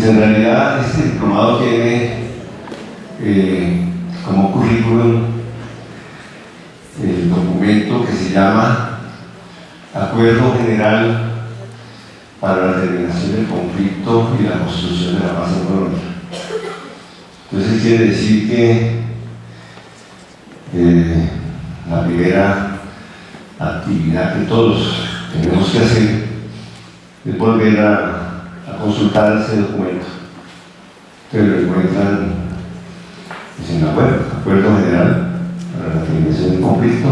en realidad este diplomado tiene como currículum el documento que se llama Acuerdo General para la Terminación del Conflicto y la Construcción de la Paz en Colombia. Entonces quiere decir que la primera actividad que todos tenemos que hacer es volver a consultar ese documento, que lo encuentran en la web, Acuerdo General para la Terminación del Conflicto,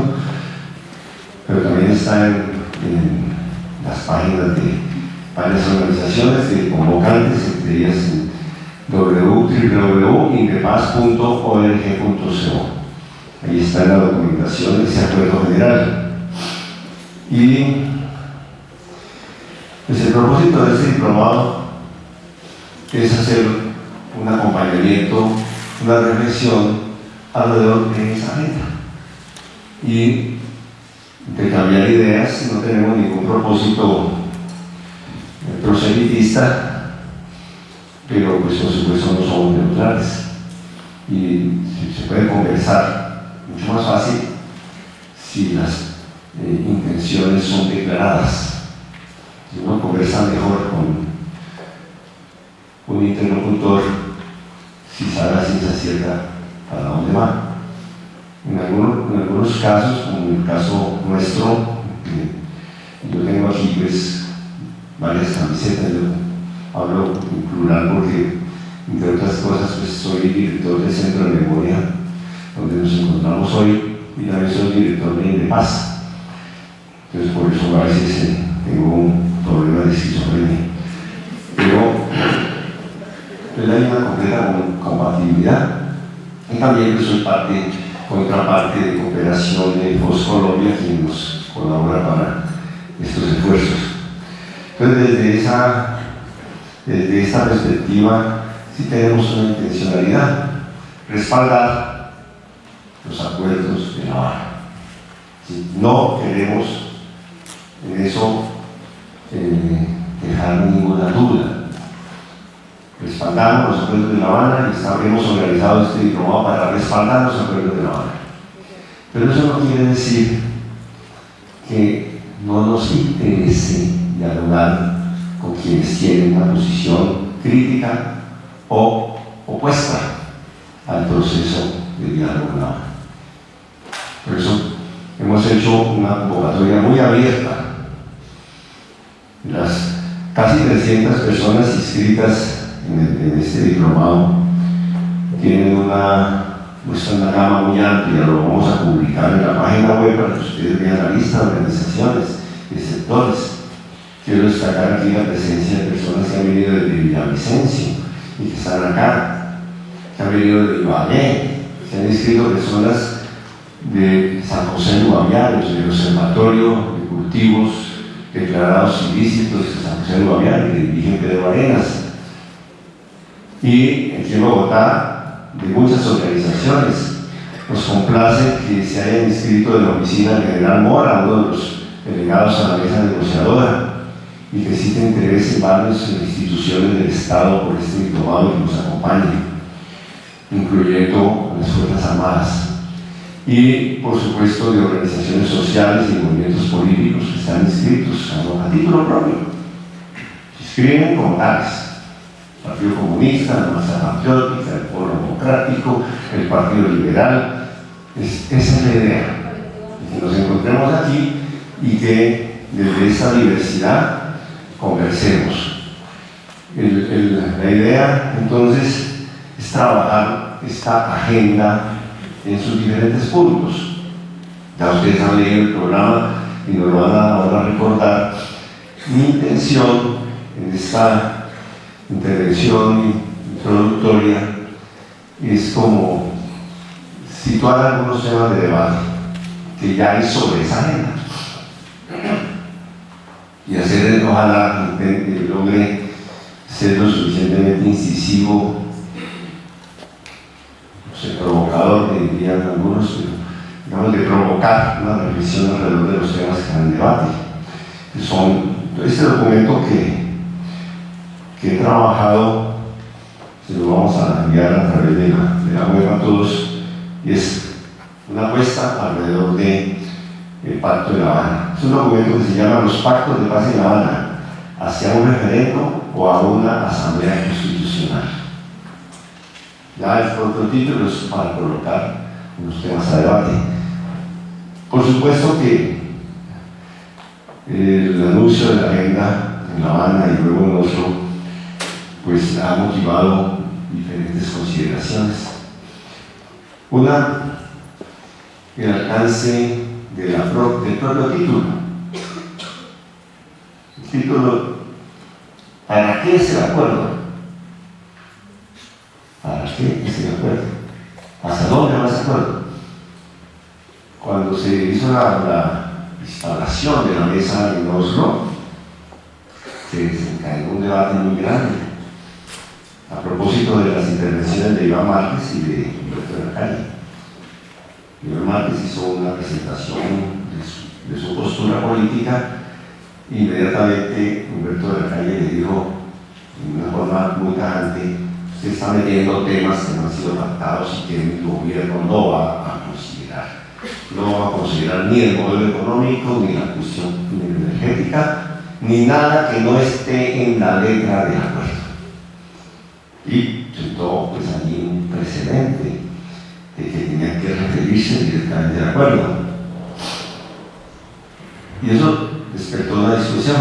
pero también está en las páginas de varias organizaciones de convocantes, entre ellas www.indepaz.org.co. Ahí está la documentación de ese acuerdo general. Y pues el propósito de este diplomado es hacer un acompañamiento, una reflexión alrededor de esa agenda y intercambiar ideas. No tenemos ningún propósito proselitista, pero pues por supuesto no somos neutrales y se puede conversar mucho más fácil si las intenciones son declaradas. Si uno conversa mejor con un interlocutor, si sabe a ciencia cierta para dónde va. En algunos casos, como en el caso nuestro, yo tengo aquí pues varias camisetas, yo hablo en plural porque, entre otras cosas, pues soy director del Centro de Memoria donde nos encontramos hoy, y también soy director de Indepaz. Entonces por eso a veces tengo un problema de esquizofrenia, pero pues hay una completa compatibilidad. Y también pues, soy contraparte de cooperación de FOS Colombia, quien nos colabora para estos esfuerzos. Entonces desde esta perspectiva sí tenemos una intencionalidad: respaldar los acuerdos de La Habana. ¿Sí? No queremos en eso dejar ninguna duda. Respaldamos los acuerdos de La Habana y hemos organizado este diplomado para respaldar los acuerdos de La Habana. Pero eso no quiere decir que no nos interese dialogar con quienes tienen una posición crítica o opuesta al proceso de diálogo en La Habana. Por eso hemos hecho una convocatoria muy abierta. Las casi 300 personas inscritas en este diplomado tienen muestran una gama muy amplia. Lo vamos a publicar en la página web para que ustedes vean la lista de organizaciones y sectores. Quiero destacar aquí la presencia de personas que han venido desde Villavicencio y que están acá, que han venido de Ibagué, se han inscrito personas de San José de Guaviare, del Observatorio de Cultivos Declarados Ilícitos de San José de Guaviare, que dirige Pedro Arenas, y aquí en Bogotá, de muchas organizaciones. Nos complace que se hayan inscrito de la oficina del general Mora, uno de los delegados a la mesa negociadora, y que existe interés en varias instituciones del Estado por este diplomado que nos acompañe, incluyendo las Fuerzas Armadas, y por supuesto de organizaciones sociales y movimientos políticos que están inscritos a título propio. Se inscriben como tales: el Partido Comunista, la Masa Patriótica, el Polo Democrático, el Partido Liberal. Esa es la idea, que nos encontremos aquí y que desde esta diversidad conversemos. La idea entonces es trabajar esta agenda en sus diferentes puntos. Ya ustedes han leído el programa y nos lo van a ahora recordar. Mi intención en esta intervención introductoria es como situar algunos temas de debate que ya hay sobre esa agenda y hacer, ojalá, que logre ser lo suficientemente incisivo, no sé, provocador, que dirían algunos, pero digamos de provocar una reflexión alrededor de los temas que están en debate, que son este documento que he trabajado se lo vamos a enviar a través de la web a todos, y es una apuesta alrededor del Pacto de La Habana. Es un documento que se llama Los Pactos de Paz en La Habana, hacia un referendo o a una asamblea constitucional. Ya el prototítulo es para colocar unos temas a debate. Por supuesto que el anuncio de la agenda en La Habana y luego en Oslo pues ha motivado diferentes consideraciones. Una, el alcance del propio título. El título, ¿para qué es el acuerdo? ¿Para qué es el acuerdo? ¿Hacia dónde va ese acuerdo? Cuando se hizo la instalación de la mesa en Oslo, se desencadenó un debate muy grande a propósito de las intervenciones de Iván Márquez y de Humberto de la Calle. Iván Márquez hizo una presentación de su postura política. Inmediatamente Humberto de la Calle le dijo de una forma muy tajante: usted está metiendo temas que no han sido pactados y que el gobierno no va a considerar. No va a considerar ni el modelo económico, ni la cuestión energética, ni nada que no esté en la letra del acuerdo. Y sentó pues allí un precedente de que tenía que referirse directamente al acuerdo. Y eso despertó una discusión.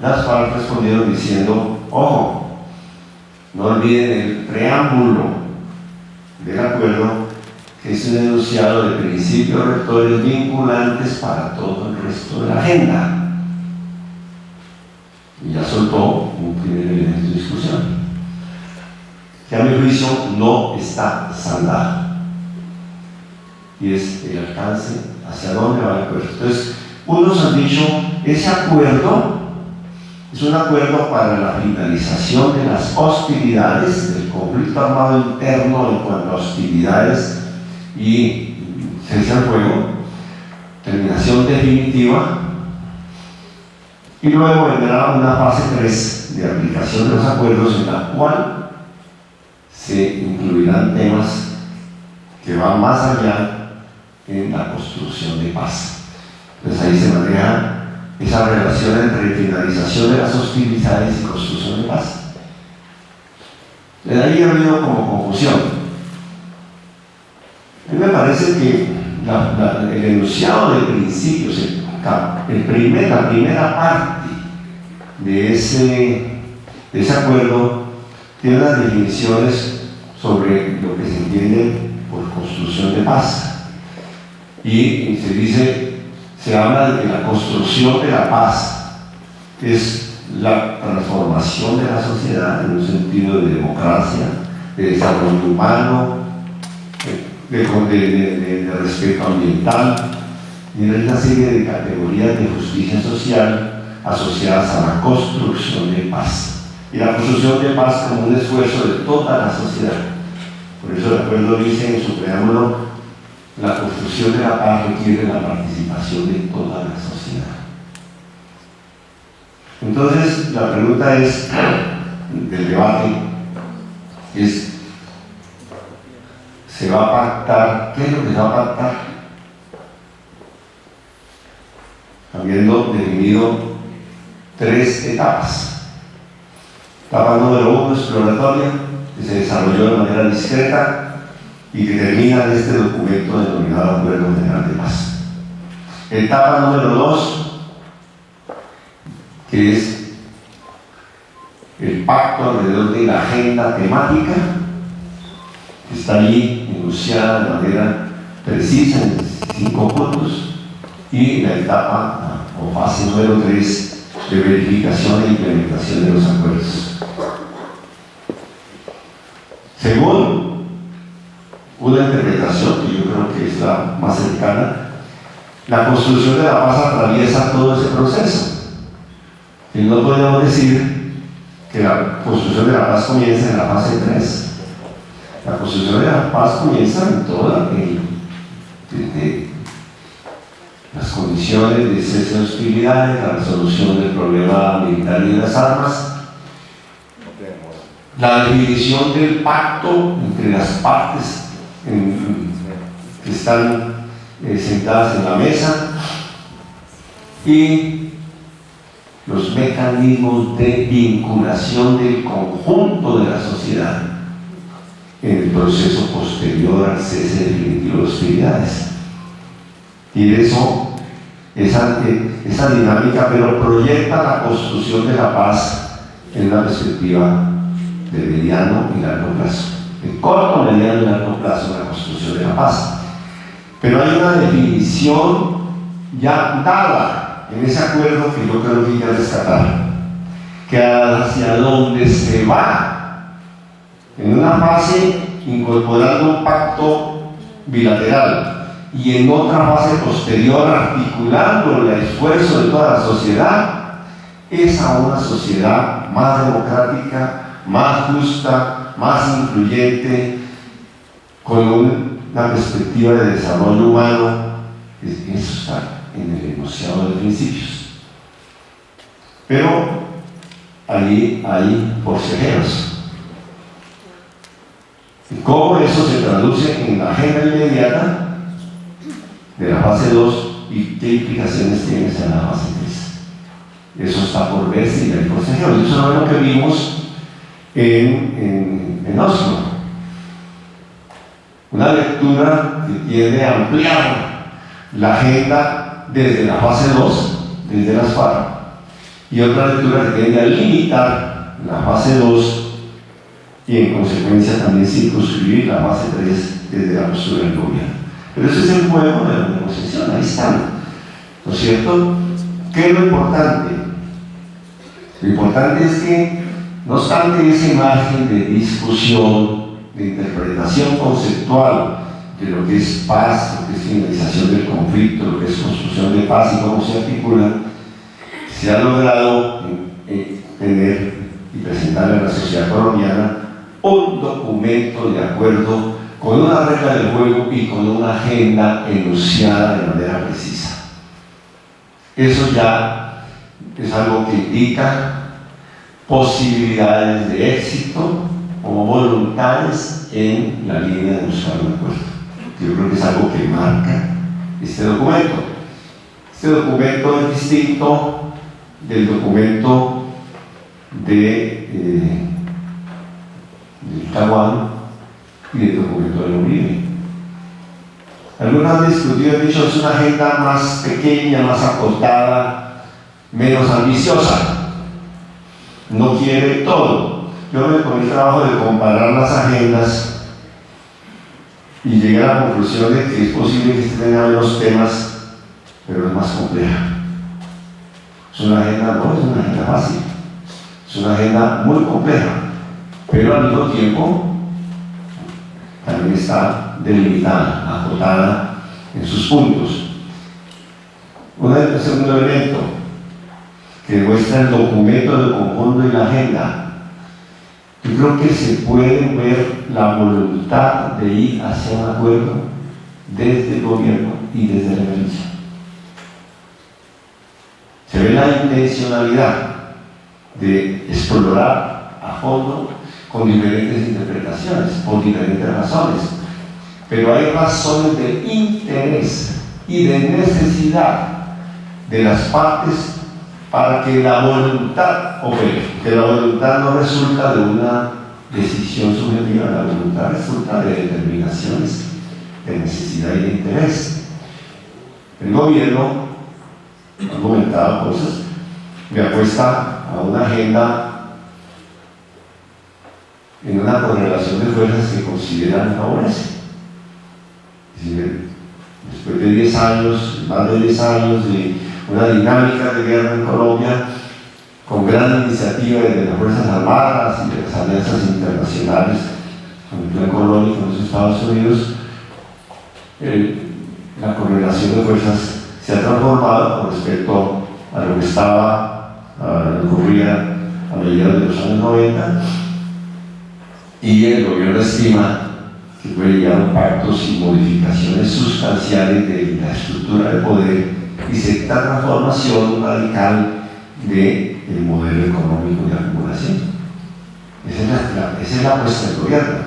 Las FARC respondieron diciendo: ojo, no olviden el preámbulo del acuerdo, que es un enunciado de principios rectores vinculantes para todo el resto de la agenda. Y ya soltó un primer elemento de discusión, que a mi juicio no está saldado, y es el alcance, hacia dónde va el acuerdo. Entonces, unos han dicho, ese acuerdo es un acuerdo para la finalización de las hostilidades, del conflicto armado interno en cuanto a hostilidades y cese al fuego, terminación definitiva, y luego vendrá una fase 3 de aplicación de los acuerdos, en la cual se incluirán temas que van más allá en la construcción de paz. Entonces ahí se maneja esa relación entre finalización de las hostilidades y construcción de paz. De ahí ha habido como confusión. A mí me parece que el enunciado de principios, la primera parte de ese acuerdo, tiene unas definiciones sobre lo que se entiende por construcción de paz. Y se habla de que la construcción de la paz es la transformación de la sociedad en un sentido de democracia, de desarrollo humano, de respeto ambiental, y de una serie de categorías de justicia social asociadas a la construcción de paz. Y la construcción de paz como un esfuerzo de toda la sociedad. Por eso el acuerdo dice en su preámbulo: la construcción de la paz requiere la participación de toda la sociedad. Entonces, la pregunta del debate es: ¿se va a pactar? ¿Qué es lo que se va a pactar? Habiendo definido 3 etapas. Etapa número 1, exploratoria, que se desarrolló de manera discreta y que termina en este documento denominado Acuerdo General de Paz. Etapa número 2, que es el pacto alrededor de la agenda temática, que está allí enunciada de manera precisa en 5 puntos, y la etapa o fase número 3 de verificación e implementación de los acuerdos. Según una interpretación que yo creo que es la más cercana, la construcción de la paz atraviesa todo ese proceso. Y no podemos decir que la construcción de la paz comienza en la fase 3. La construcción de la paz comienza en toda desde las condiciones de cese de hostilidades, la resolución del problema militar y de las armas, la definición del pacto entre las partes que están sentadas en la mesa y los mecanismos de vinculación del conjunto de la sociedad en el proceso posterior al cese definitivo de hostilidades. Y eso, esa dinámica, pero proyecta la construcción de la paz en una perspectiva de mediano y largo plazo, de corto, mediano y largo plazo, la construcción de la paz. Pero hay una definición ya dada en ese acuerdo que yo creo que hay que rescatar, que hacia donde se va en una fase incorporando un pacto bilateral y en otra fase posterior articulando el esfuerzo de toda la sociedad, es a una sociedad más democrática, más justa, más influyente, con una perspectiva de desarrollo humano. Eso está en el enunciado de principios. Pero allí hay forcejeros. ¿Y cómo eso se traduce en la agenda inmediata de la fase 2 y qué implicaciones tiene en la fase 3? Eso está por verse y hay forcejeros. Eso es lo que vimos en Oslo. Una lectura que tiende a ampliar la agenda desde la fase 2, desde las FARC, y otra lectura que tiende a limitar la fase 2 y en consecuencia también circunscribir la fase 3 desde la postura del gobierno. Pero ese es el juego de la negociación, ahí están, ¿no es cierto? ¿Qué es lo importante? Lo importante es que, no obstante ese margen de discusión, de interpretación conceptual de lo que es paz, lo que es finalización del conflicto, lo que es construcción de paz y cómo se articula, se ha logrado tener y presentar a la sociedad colombiana un documento de acuerdo con una regla del juego y con una agenda enunciada de manera precisa. Eso ya es algo que indica posibilidades de éxito como voluntades en la línea de buscar un acuerdo. Yo creo que es algo que marca este documento. Este documento es distinto del documento del Caguán y del documento de Uribe. Algunos han discutido, han dicho, es una agenda más pequeña, más acotada, menos ambiciosa. No quiere todo. Yo me tomé el trabajo de comparar las agendas y llegué a la conclusión de que es posible que este tenga menos temas, pero es más compleja. Es una agenda, no es una agenda fácil, es una agenda muy compleja, pero al mismo tiempo también está delimitada, acotada en sus puntos. Un segundo elemento que muestra el documento del conjunto y la agenda. Yo creo que se puede ver la voluntad de ir hacia un acuerdo desde el gobierno y desde la milicia. Se ve la intencionalidad de explorar a fondo con diferentes interpretaciones, por diferentes razones, pero hay razones de interés y de necesidad de las partes para que la voluntad opere, que la voluntad no resulta de una decisión subjetiva, la voluntad resulta de determinaciones de necesidad y de interés. El gobierno ha argumentado cosas, me apuesta a una agenda en una correlación de fuerzas que consideran favorece. Es decir, después de 10 años, más de 10 años de una dinámica de guerra en Colombia, con gran iniciativa de las Fuerzas Armadas y de las alianzas internacionales, con el Plan Colonia y con los Estados Unidos, la correlación de fuerzas se ha transformado con respecto a lo que ocurría a mediados de los años 90, y el gobierno estima que puede llegar a pactos y modificaciones sustanciales de la estructura de poder y cierta transformación radical del modelo económico de acumulación. Esa Esa es la apuesta del gobierno.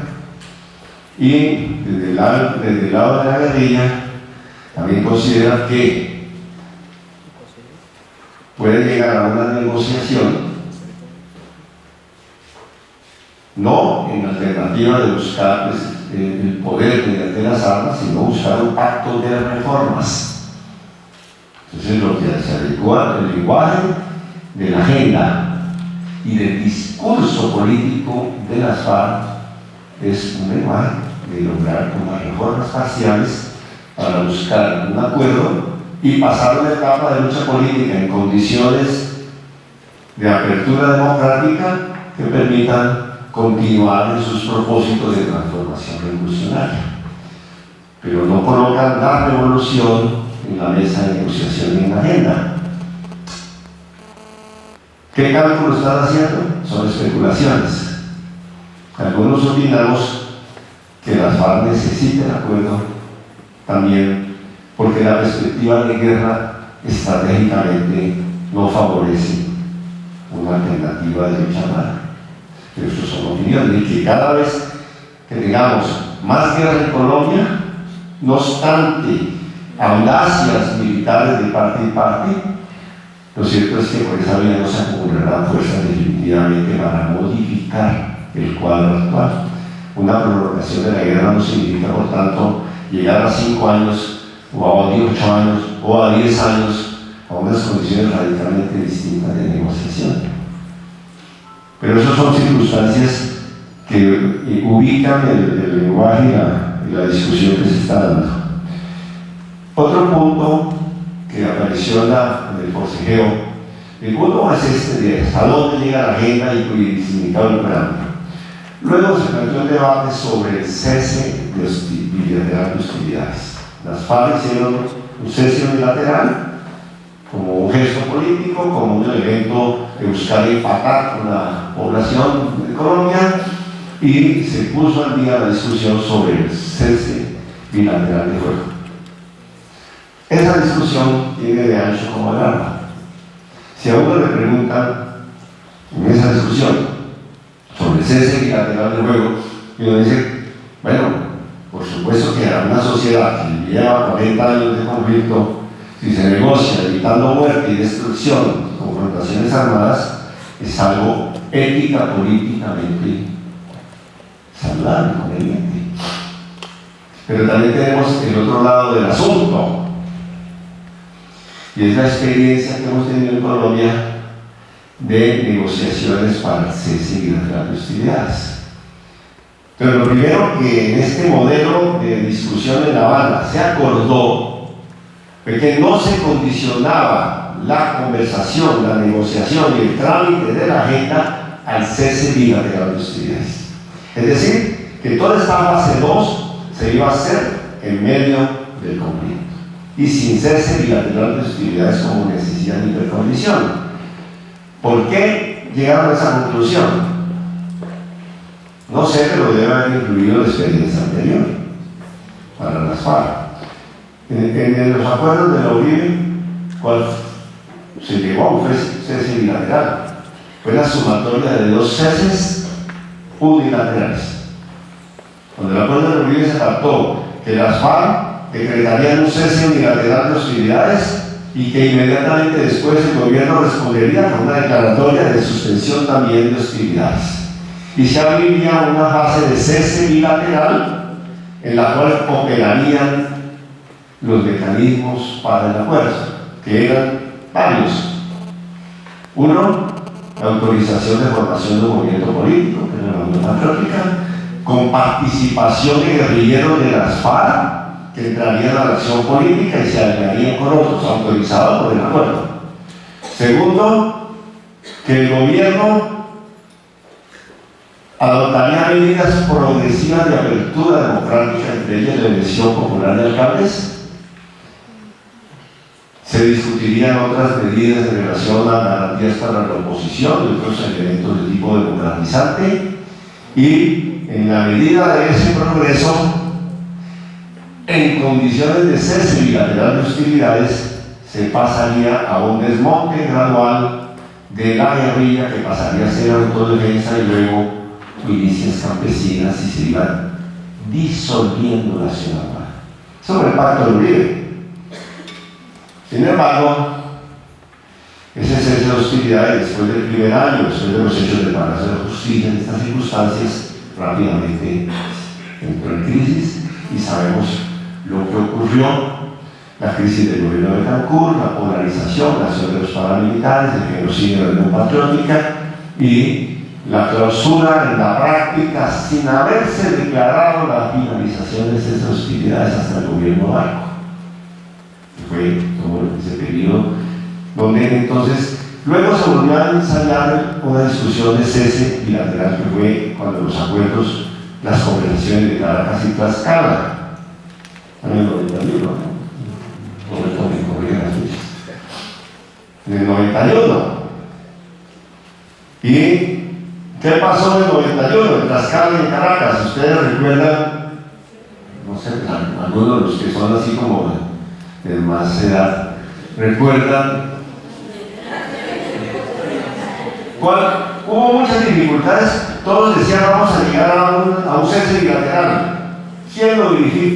Y desde el lado de la guerrilla también considera que puede llegar a una negociación, no en alternativa de buscar el poder mediante las armas, sino buscar un pacto de reformas. Entonces, lo que se adecua el lenguaje de la agenda y del discurso político de las FARC es un lenguaje de lograr unas reformas parciales para buscar un acuerdo y pasar una etapa de lucha política en condiciones de apertura democrática que permitan continuar en sus propósitos de transformación revolucionaria, pero no colocan la revolución en la mesa de negociación y en la agenda. ¿Qué cálculo están haciendo? Son especulaciones. Algunos opinamos que las FARC necesitan acuerdo también porque la perspectiva de guerra estratégicamente no favorece una alternativa de lucha armada. Pero estas son opiniones, y que cada vez que tengamos más guerra en Colombia, no obstante audacias militares de parte y parte, lo cierto es que por esa vía no se acumularán fuerzas definitivamente para modificar el cuadro actual. Una prolongación de la guerra no significa, por tanto, llegar a 5 años, o a 8 años, o a 10 años, a unas condiciones radicalmente distintas de negociación. Pero esas son circunstancias que ubican el lenguaje y la discusión que se está dando. Otro punto que apareció en el forcejeo, el punto es este de hasta dónde llega la agenda y el significado del preámbulo. Luego se planteó un debate sobre el cese bilateral de hostilidades. Las FARC hicieron un cese bilateral como un gesto político, como un elemento de buscar empatar con la población de Colombia, y se puso al día la discusión sobre el cese bilateral de fuego. Esa discusión tiene de ancho como de largo. Si a uno le preguntan en esa discusión sobre el cese bilateral de fuego, y uno dice, bueno, por supuesto que a una sociedad que lleva 40 años de conflicto, si se negocia evitando muerte y destrucción, confrontaciones armadas, es algo ética, políticamente saludable, conveniente. Pero también tenemos el otro lado del asunto, y es la experiencia que hemos tenido en Colombia de negociaciones para el cese bilateral de hostilidades. Pero lo primero que en este modelo de discusión en La Habana se acordó fue que no se condicionaba la conversación, la negociación y el trámite de la agenda al cese bilateral de hostilidades. Es decir, que toda esta fase 2 se iba a hacer en medio del conflicto y sin cese bilateral de hostilidades como necesidad de intercondición. ¿Por qué llegaron a esa conclusión? No sé, pero debe haber incluido la experiencia anterior para las FARC. En los acuerdos de la Uribe, ¿cuál se llegó a un cese bilateral? Fue la sumatoria de 2 ceses unilaterales. Cuando el acuerdo de la Uribe se trató que las FARC decretarían un cese unilateral de hostilidades y que inmediatamente después el gobierno respondería con una declaratoria de suspensión también de hostilidades. Y se abriría una fase de cese bilateral en la cual operarían los mecanismos para el acuerdo, que eran varios. Uno, la autorización de formación de un movimiento político, que era la Unión Patriótica, con participación de guerrilleros de las FARC, que entrarían a la acción política y se alinearían con otros, autorizados por el acuerdo. Segundo, que el gobierno adoptaría medidas progresivas de apertura democrática, entre ellas la elección popular de alcaldes. Se discutirían otras medidas en relación a garantías para la oposición y otros elementos de tipo democratizante, y en la medida de ese progreso, en condiciones de cese bilateral de hostilidades, se pasaría a un desmonte gradual de la guerrilla, que pasaría a ser autodefensa y luego milicias campesinas y se iban disolviendo la ciudad. Eso fue el pacto de Uribe. Sin embargo, ese cese de hostilidades después del primer año, después de los hechos del Palacio de Justicia, en estas circunstancias, rápidamente entró en crisis y sabemos lo que ocurrió. La crisis del gobierno de Cancún, la polarización, la acción de los paramilitares, el genocidio de la Unión Patriótica y la clausura en la práctica sin haberse declarado la finalización de esas hostilidades hasta el gobierno Barco. Fue todo ese periodo donde entonces luego se volvió a ensayar una discusión de cese bilateral que fue cuando los acuerdos, las conversaciones de Caracas y Tlaxcala en el 91, en el 91. ¿Y qué pasó en el 91 en Tlaxcala y en Caracas? Ustedes recuerdan, no sé, algunos de los que son así como de más edad, recuerdan hubo muchas dificultades. Todos decían vamos a llegar a un cese bilateral. ¿Quién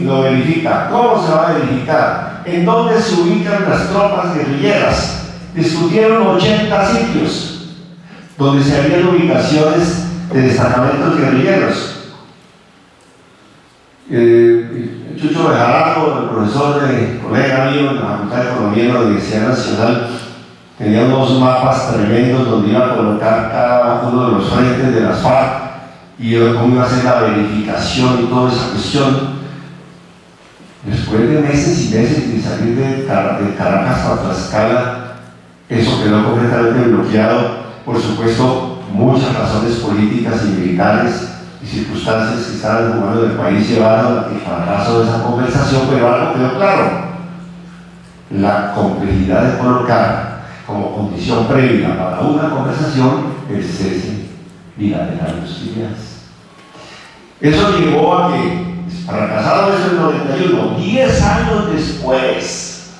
lo verifica? ¿Cómo se va a verificar? ¿En dónde se ubican las tropas guerrilleras? Discutieron 80 sitios donde se habían ubicaciones de destacamentos guerrilleros. Chucho Bejarano, el profesor colega mío en la Facultad de Economía de la Universidad Nacional, tenía unos mapas tremendos donde iba a colocar cada uno de los frentes de las FARC y cómo iba a hacer la verificación y toda esa cuestión. Después de meses y meses de salir de Caracas a Tlaxcala, eso quedó completamente bloqueado. Por supuesto, muchas razones políticas y militares y circunstancias que estaban jugando en el país llevaron al fracaso de esa conversación, pero algo quedó claro: la complejidad de colocar como condición previa para una conversación el cese bilateral de hostilidades. Eso llevó a que, fracasado eso en el 91, 10 años después,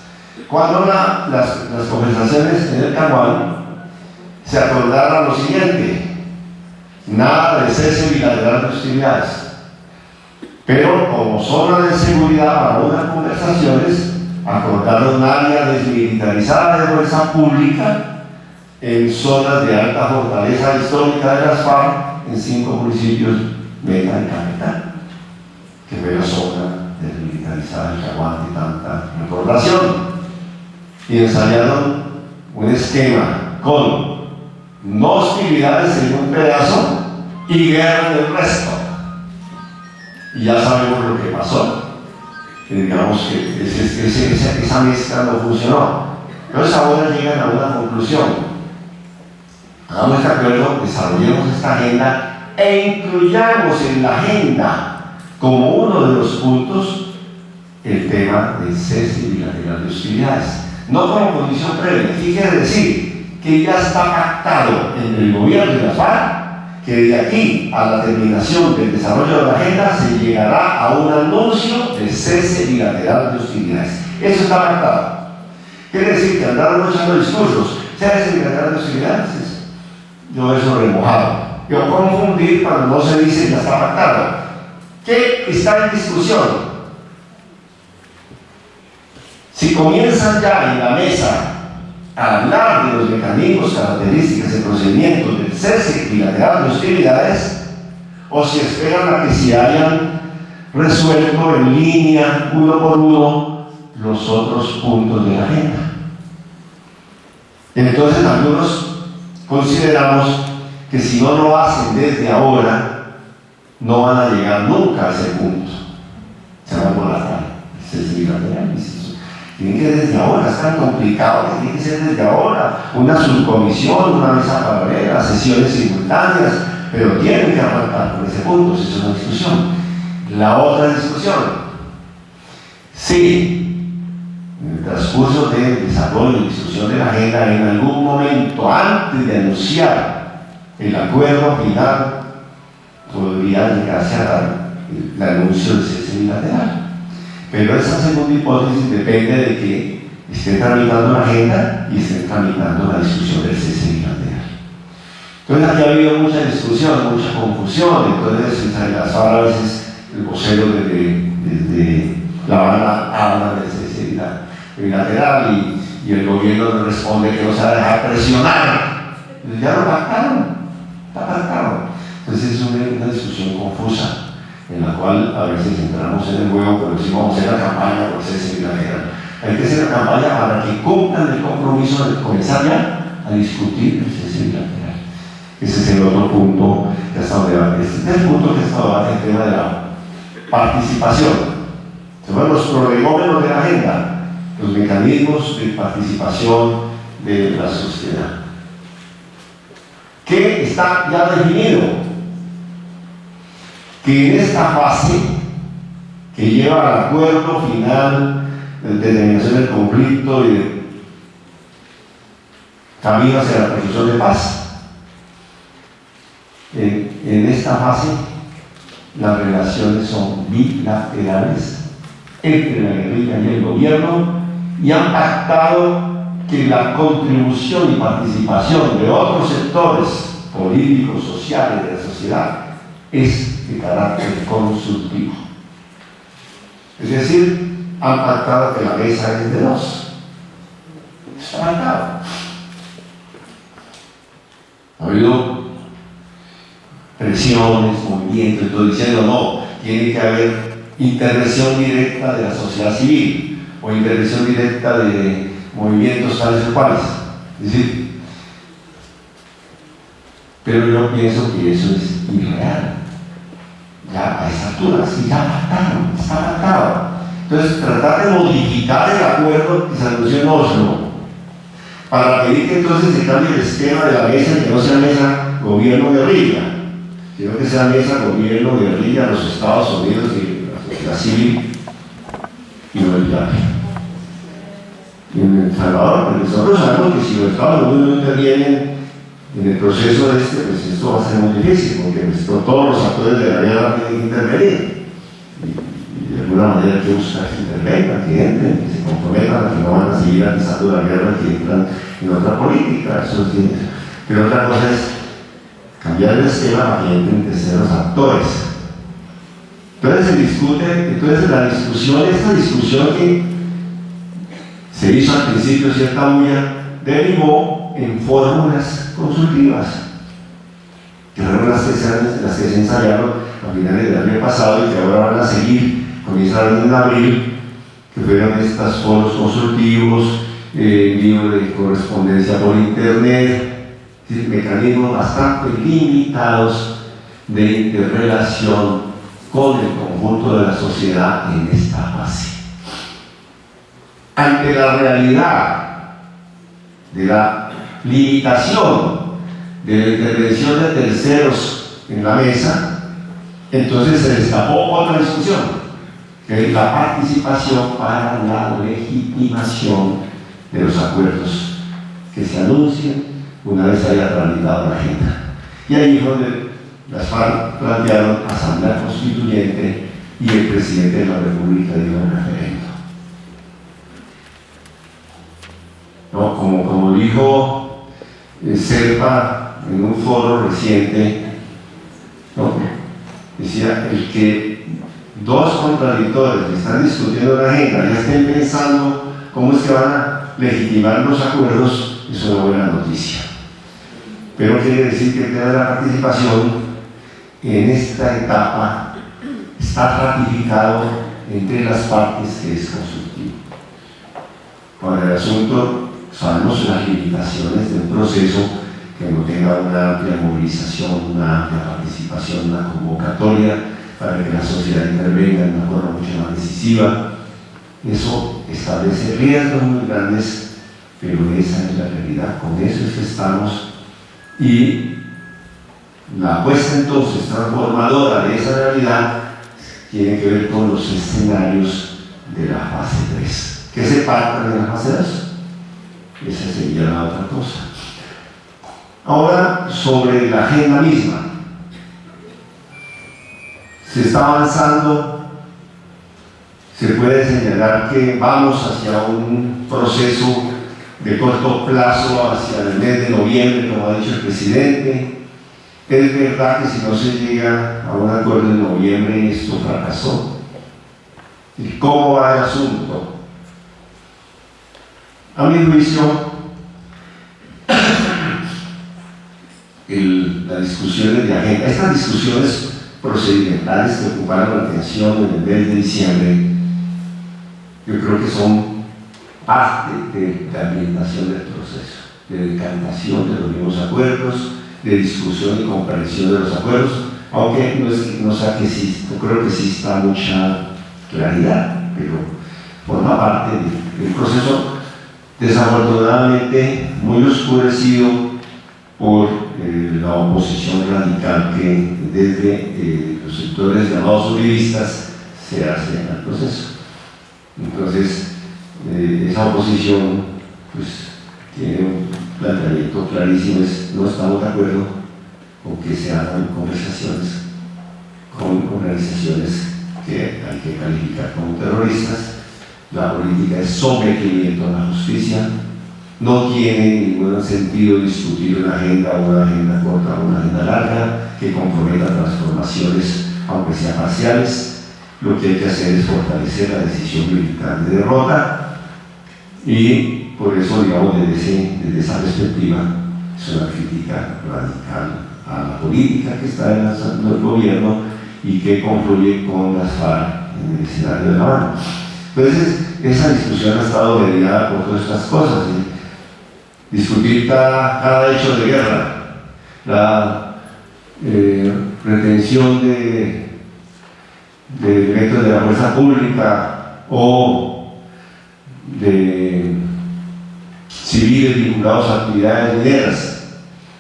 cuando las conversaciones en el Caguán, se acordara lo siguiente: nada de cese bilateral de hostilidades, pero como zona de seguridad para unas conversaciones, acordaron área desmilitarizada de fuerza pública en zonas de alta fortaleza histórica de las FARC en 5 municipios, Meta y Capital, que fue la zona desmilitarizada del Caguán de tanta recordación. Y ensayaron un esquema con no hostilidades en un pedazo y guerra en el resto. Y ya sabemos lo que pasó. Que digamos que esa mezcla no funcionó. Entonces ahora llegan a una conclusión: hagamos este acuerdo, desarrollemos esta agenda e incluyamos en la agenda como uno de los puntos el tema del cese bilateral de hostilidades, no como condición previa. ¿Qué quiere decir? Que ya está pactado entre el gobierno y la FARC que de aquí a la terminación del desarrollo de la agenda se llegará a un anuncio de cese bilateral de hostilidades. Eso está pactado. Quiere decir que andaron echando discursos, cese bilateral de hostilidades. Yo eso remojado. Yo confundir cuando no se dice ya está pactado. ¿Qué está en discusión? Si comienzan ya en la mesa a hablar de los mecanismos, características y procedimientos del cese bilateral de hostilidades, o si esperan a que se hayan resuelto en línea, uno por uno, los otros puntos de la agenda. Entonces algunos consideramos que si no lo hacen desde ahora, no van a llegar nunca a ese punto. Se van a volar el cese bilateral. Tiene que desde ahora, es tan complicado que tiene que ser desde ahora, una subcomisión, una mesa paralela, sesiones simultáneas, pero tienen que arrancar por ese punto. Esa es una discusión. La otra discusión: si en el transcurso del desarrollo y discusión de la agenda, en algún momento antes de anunciar el acuerdo final, podría llegarse a dar el anuncio del cese bilateral. Pero esa segunda hipótesis depende de que estén tramitando la agenda y estén tramitando la discusión del cese bilateral. Entonces aquí ha habido mucha discusión, mucha confusión. Entonces a veces el vocero desde La Habana habla de necesidad bilateral y el gobierno le responde que no se va a dejar presionar. Entonces ya lo pactaron, está pactado. Entonces es una discusión confusa en la cual a veces entramos en el juego, pero si vamos a hacer la campaña por cese bilateral. Hay que hacer la campaña para que cumplan el compromiso de comenzar ya a discutir el cese bilateral. Ese es el otro punto que ha estado debate. Este es el punto que ha estado debate, el tema de la participación. Son los prolegómenos de la agenda, los mecanismos de participación de la sociedad. ¿Qué está ya definido? Que en esta fase que lleva al acuerdo final de determinación del conflicto y de camino hacia la construcción de paz, en esta fase las relaciones son bilaterales entre la guerrilla y el gobierno, y han pactado que la contribución y participación de otros sectores políticos, sociales de la sociedad es de carácter consultivo. Es decir, han pactado que la mesa es de dos. Está pactado. Ha habido presiones, movimientos, todo diciendo no, tiene que haber intervención directa de la sociedad civil o intervención directa de movimientos tales o cuales. Es decir, pero yo pienso que eso es irreal. Ya a esta altura, sí, ya pactaron, está pactado. Entonces, tratar de modificar el acuerdo que se anunció en Oslo para pedir que entonces se cambie el esquema de la mesa y que no sea mesa gobierno-guerrilla, sino que sea mesa gobierno-guerrilla, los Estados Unidos y la sociedad civil y no el viaje. En El Salvador, porque nosotros sabemos que si los Estados Unidos no intervienen en el proceso pues esto va a ser muy difícil, porque todos los actores de la guerra tienen que intervenir. Y de alguna manera hay que buscar que intervengan, que entren, que se comprometan, que no van a seguir atizando la guerra, que entran en otra política. Pero otra cosa es cambiar el esquema para que entren terceros actores. Entonces se discute, entonces la discusión, esta discusión que se hizo al principio cierta bulla, derivó en fórmulas consultivas, que fueron las que se ensayaron a finales del año pasado y que ahora van a seguir, comenzaron en abril, que fueron estos foros consultivos, envío de correspondencia por internet, mecanismos bastante limitados de interrelación con el conjunto de la sociedad en esta fase. Ante la realidad de la limitación de la intervención de terceros en la mesa, entonces se destapó otra discusión, que es la participación para la legitimación de los acuerdos que se anuncien una vez haya tramitado la agenda. Y ahí fue donde las FARC plantearon asamblea constituyente y el presidente de la República dio un referendo. ¿No? Como dijo Serpa en un foro reciente, ¿no? Decía, el que dos contradictores que están discutiendo la agenda ya estén pensando cómo es que van a legitimar los acuerdos, es una buena noticia. Pero quiere decir que el tema de la participación en esta etapa está ratificado entre las partes que es consultivo. Con el asunto, sabemos las limitaciones del proceso, que no tenga una amplia movilización, una amplia participación, una convocatoria para que la sociedad intervenga de una forma mucho más decisiva. Eso establece riesgos muy grandes, pero esa es la realidad, con eso es que estamos. Y la apuesta entonces transformadora de esa realidad tiene que ver con los escenarios de la fase 3. ¿Qué se pacta de la fase 2? Esa sería la otra cosa. Ahora, sobre la agenda misma. Se está avanzando, se puede señalar que vamos hacia un proceso de corto plazo, hacia el mes de noviembre, como ha dicho el presidente, Es verdad que si no se llega a un acuerdo en noviembre, esto fracasó. ¿Y cómo va el asunto? A mi juicio, las discusiones de agenda, estas discusiones procedimentales que ocuparon la atención en el mes de diciembre, yo creo que son parte de la ambientación del proceso, de decantación de los mismos acuerdos, de discusión y comprensión de los acuerdos, aunque no creo que exista mucha claridad, pero forma parte del proceso, desafortunadamente muy oscurecido por la oposición radical que desde los sectores llamados uribistas se hace al proceso. Entonces, esa oposición pues tiene un planteamiento clarísimo: no estamos de acuerdo con que se hagan conversaciones con organizaciones que hay que calificar como terroristas. La política es sometimiento a la justicia. No tiene ningún sentido discutir una agenda corta o una agenda larga que comprometa transformaciones, aunque sean parciales. Lo que hay que hacer es fortalecer la decisión militar de derrota, y por eso, digamos, desde esa perspectiva, es una crítica radical a la política que está en el gobierno y que confluye con las FARC en el escenario de La Habana. Entonces, esa discusión ha estado mediada por todas estas cosas, ¿sí? Discutir cada hecho de guerra, la retención de elementos de la fuerza pública o de civiles vinculados a actividades mineras,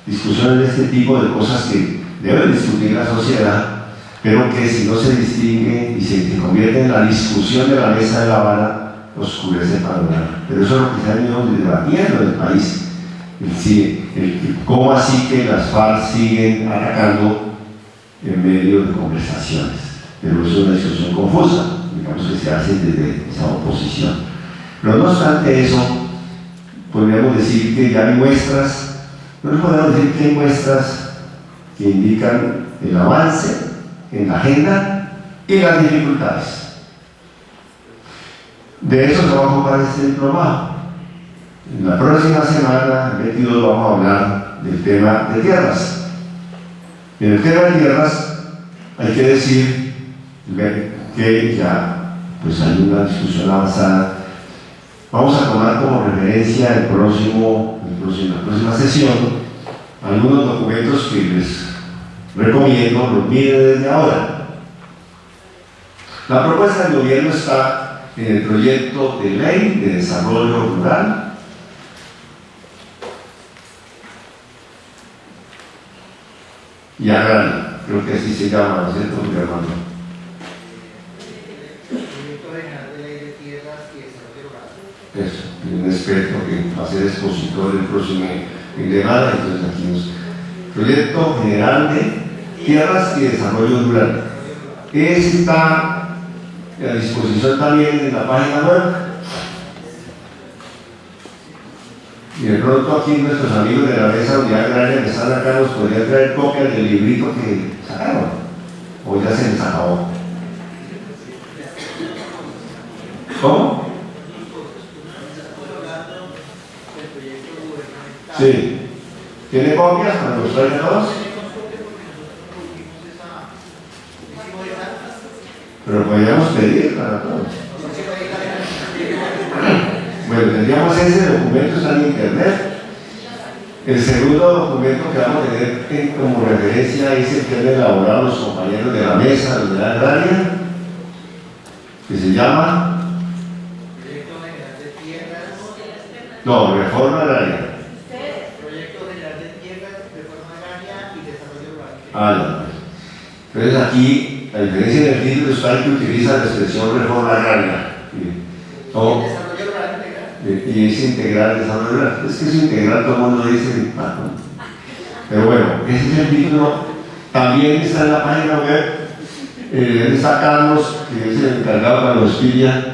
discusiones de este tipo de cosas que debe discutir la sociedad, pero que si no se distingue y se convierte en la discusión de la mesa de La Habana, oscurece el panorama. Pero eso es lo que se ha venido debatiendo en el país. ¿Cómo así que las FARC siguen atacando en medio de conversaciones? Pero eso es una discusión confusa, digamos, que se hace desde esa oposición. Pero no obstante eso, podríamos decir que ya hay muestras, no podemos decir que hay muestras que indican el avance en la agenda y las dificultades. De eso se va a ocupar este diplomado. En la próxima semana, el 22, vamos a hablar del tema de tierras. En el tema de tierras hay que decir que ya pues hay una discusión avanzada. Vamos a tomar como referencia la próxima sesión algunos documentos que les recomiendo los miren desde ahora. La propuesta del gobierno está en el proyecto de ley de desarrollo rural y agrario, creo que así se llama, ¿no es cierto, mi hermano? Proyecto general de ley de tierras y desarrollo rural. Eso, y un experto que va a ser expositor el próximo fin de semana. Entonces aquí nos... Proyecto general de tierras y desarrollo rural. Ese está a disposición también en la página web. Y de pronto aquí nuestros amigos de la Mesa Unidad Agraria que están acá nos podrían traer copias del librito que sacaron, o ya se les acabó. ¿Cómo? Sí. ¿Tiene copias para los traigan todos? Pero podríamos pedir para todos. Bueno, tendríamos ese documento, está en internet. El segundo documento que vamos a tener como referencia es el que han elaborado los compañeros de la Mesa de la Unidad Agraria, que se llama Proyecto general de tierras. no, Reforma Agraria. Proyecto general de tierras, reforma agraria y desarrollo rural. Ah, ya. Entonces aquí, a diferencia del título, está el que utiliza la expresión reforma agraria. O, Desarrollo rural integral. y es integral desarrollo rural. Es que es integral, todo el mundo dice. Pero bueno, ese es el título. También está en la página web. Está Carlos, que es el encargado para los pilla.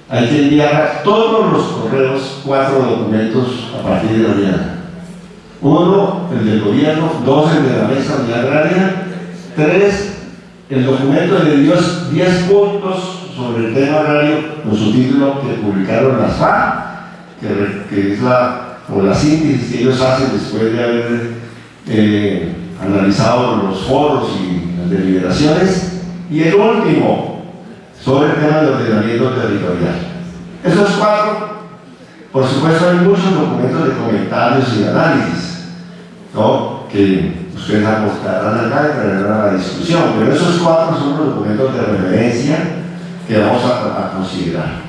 Hay que enviar a todos los correos 4 documentos a partir de mañana. 1, el del gobierno; 2, el de la Mesa Unidad Agraria; 3, el documento de 10 puntos sobre el tema agrario, con su título que publicaron las FARC, que es como la síntesis que ellos hacen después de haber analizado los foros y las deliberaciones; y el último, sobre el tema del ordenamiento territorial. Esos 4, por supuesto, hay muchos documentos de comentarios y análisis, ¿no?, que ustedes aportarán acá y traerán a la discusión, pero esos 4 son los documentos de referencia que vamos a considerar.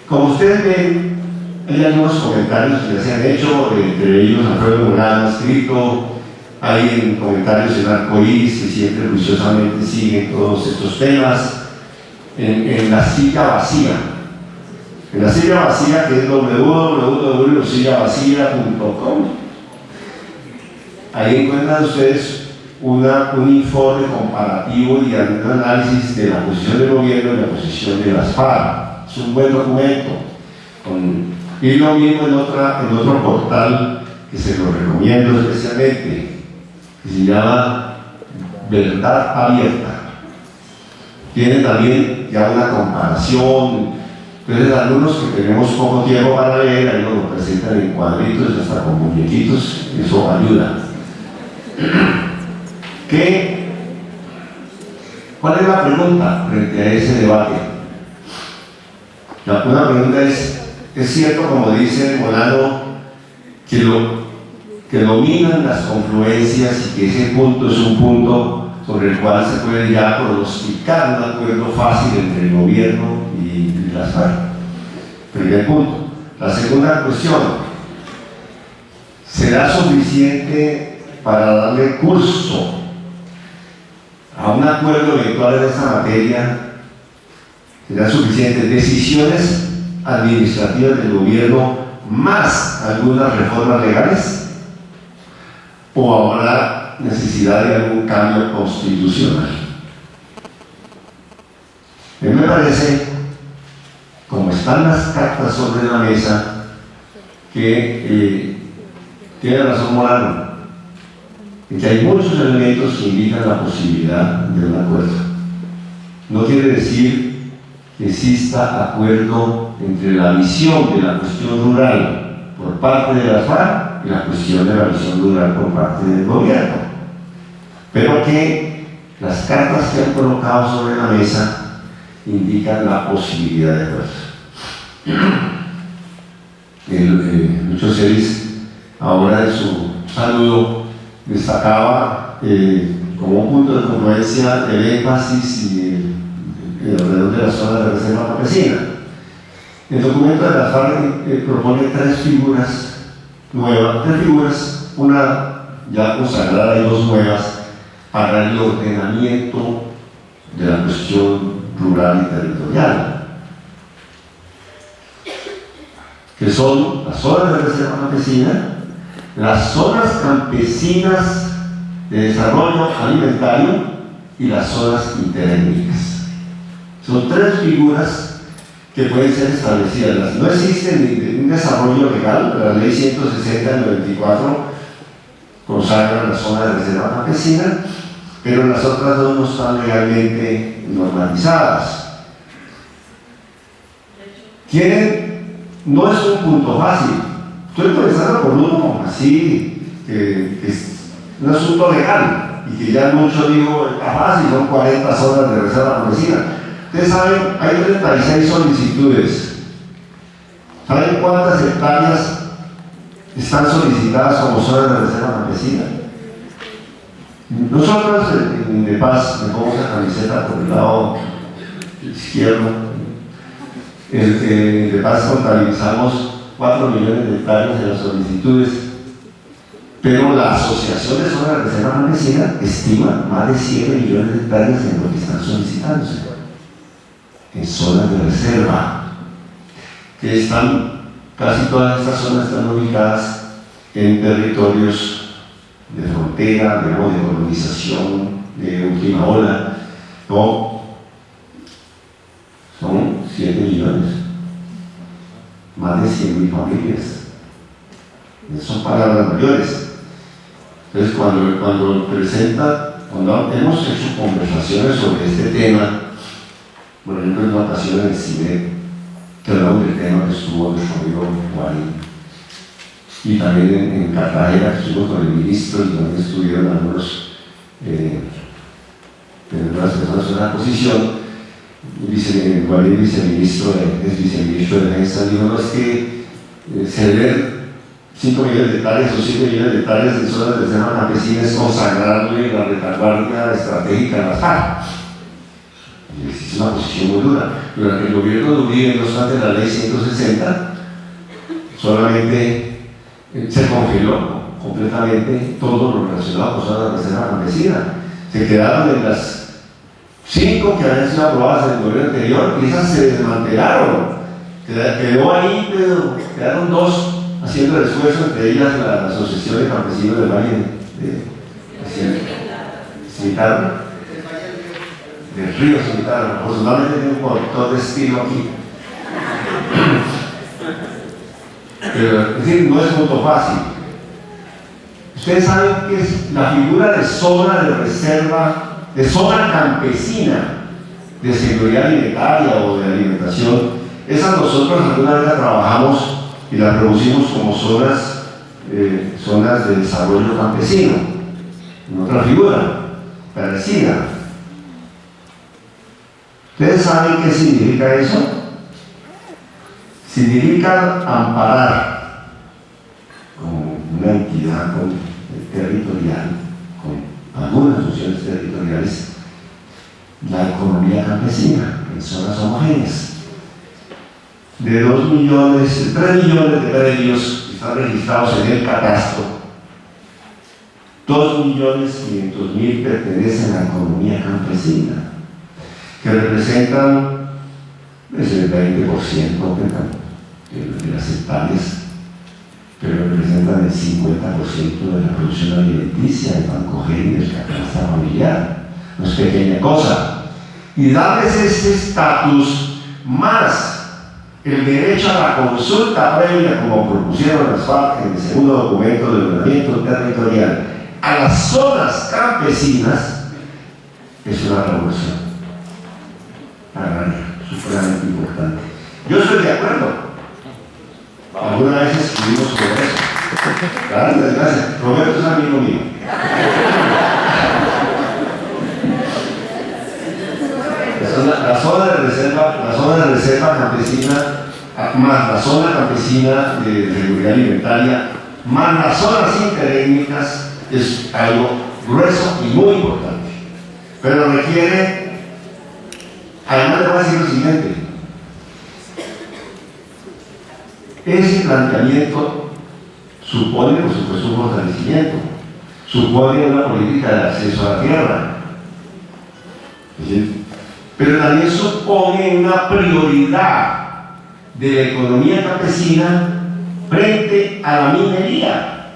Como ustedes ven, hay algunos comentarios que se han hecho, entre ellos Alfredo Morán ha escrito, hay comentarios en Arcoíris que siempre juiciosamente siguen todos estos temas, en la silla vacía. En la silla vacía, que es www.sillavacía.com, ahí encuentran ustedes un informe comparativo y un análisis de la posición del gobierno y la posición de las FARC. Es un buen documento. Y lo mismo en otro portal que se lo recomiendo especialmente, que se llama Verdad Abierta. Tiene también ya una comparación. Entonces, algunos que tenemos poco tiempo para leer, ahí nos lo presentan en cuadritos, hasta con muñequitos, eso ayuda. ¿Cuál es la pregunta frente a ese debate? Una pregunta es cierto, como dice Molano, que dominan las confluencias y que ese punto es un punto sobre el cual se puede ya pronosticar un acuerdo fácil entre el gobierno y las FARC? Primer punto. La segunda cuestión: ¿será suficiente para darle curso a un acuerdo eventual en esta materia? ¿Serán suficientes decisiones administrativas del gobierno más algunas reformas legales? ¿O habrá necesidad de algún cambio constitucional? A mí me parece, como están las cartas sobre la mesa, que tiene razón Molano, que hay muchos elementos que indican la posibilidad de un acuerdo. No quiere decir que exista acuerdo entre la visión de la cuestión rural por parte de la FARC y la cuestión de la visión rural por parte del gobierno, pero que las cartas que han colocado sobre la mesa indican la posibilidad de acuerdo. Lucho Celis, ahora en su saludo, destacaba como un punto de confluencia el énfasis y alrededor de la zona de reserva campesina. El documento de la FARC propone 3 figuras nuevas, una ya consagrada y 2 nuevas, para el ordenamiento de la cuestión rural y territorial, que son las zonas de reserva campesina, las zonas campesinas de desarrollo alimentario y las zonas interétnicas. Son 3 figuras que pueden ser establecidas. No existe un desarrollo legal. La ley 160 del 94 consagra la zona de reserva campesina, pero las otras 2 no están legalmente normalizadas. No es un punto fácil. Estoy pensando por uno así, que es un asunto legal y que ya mucho digo, está fácil, son 40 zonas de reserva campesina. Ustedes saben, hay 36 solicitudes. ¿Saben cuántas hectáreas están solicitadas como zonas de reserva campesina? Nosotros en Indepaz, me pongo esa camiseta por el lado izquierdo, en Indepaz contabilizamos 4 millones de hectáreas en las solicitudes, pero la Asociación de Zonas de Reserva Campesina estima más de 100 millones de hectáreas en lo que están solicitándose, en zonas de reserva, que casi todas estas zonas están ubicadas en territorios de frontera, de colonización, de última ola, ¿no? Son 7 millones, más de 100.000 familias. son palabras mayores. Entonces, cuando hemos hecho conversaciones sobre este tema, por ejemplo, en una ocasión en el cine, que hablamos del tema que estuvo nuestro amigo Guarín, y también en Cartagena, que estuvimos con el ministro, y también estuvieron algunas personas en la posición. Guarín, viceministro de Defensa, dijo: no, es que ceder 5 millones de hectáreas o 7 millones de hectáreas en zonas de reserva campesina es consagrarle la retaguardia estratégica a las FARC. Y es una posición muy dura. Durante el gobierno de Uribe, no obstante la ley 160, solamente se congeló completamente todo lo relacionado con zonas de reserva campesina. Se quedaron en las 5 que habían sido aprobadas en el gobierno anterior, y esas se desmantelaron. Quedó ahí, pero quedaron 2 haciendo el esfuerzo, entre ellas la Asociación de Campesinos del Valle del Río Cimitarra. Afortunadamente tiene un conductor de estilo aquí. Pero, es decir, no es muy fácil. Ustedes saben que es la figura de zona de reserva, de zona campesina de seguridad alimentaria o de alimentación. Esas nosotros alguna vez la trabajamos y la producimos como zonas de desarrollo campesino, en otra figura parecida. ¿Ustedes saben qué significa eso? Significa amparar como una entidad territorial, con algunas funciones territoriales, la economía campesina en zonas homogéneas. De 3 millones de predios que están registrados en el catastro, 2.500.000 pertenecen a la economía campesina, que representan el 20% de las hectáreas, pero representan el 50% de la producción alimenticia del Bancogen y del canasta familiar. No es pequeña cosa. Y darles este estatus más el derecho a la consulta previa, como propusieron las FARC en el segundo documento de ordenamiento territorial, a las zonas campesinas, es una revolución agraria supremamente importante. Yo estoy de acuerdo. Alguna vez escribimos sobre eso. Gracias. Roberto es amigo mío. La zona de reserva campesina, más la zona campesina de seguridad alimentaria, más las zonas interétnicas, es algo grueso y muy importante. Pero requiere, además le voy a decir lo siguiente: ese planteamiento supone, por supuesto, un fortalecimiento, supone una política de acceso a la tierra. ¿Sí? Pero también supone una prioridad de la economía campesina frente a la minería.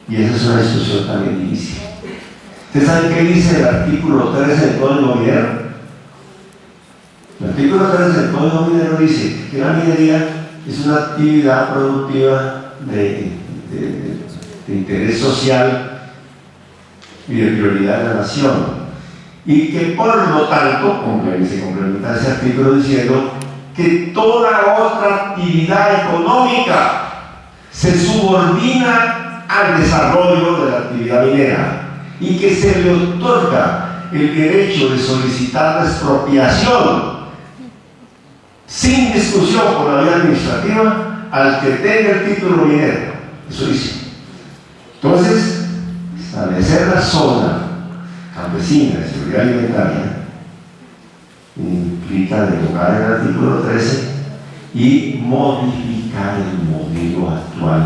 Y esa es una discusión también difícil. ¿Ustedes saben qué dice el artículo 13 del Código Minero? El artículo 13 del Código Minero dice que la minería es una actividad productiva de interés social y de prioridad de la nación. Y que por lo tanto, se complementa ese artículo diciendo que toda otra actividad económica se subordina al desarrollo de la actividad minera y que se le otorga el derecho de solicitar la expropiación sin discusión por la vía administrativa al que tenga el título minero. Eso dice. Entonces, establecer la zona campesina de seguridad alimentaria implica derogar el artículo 13 y modificar el modelo actual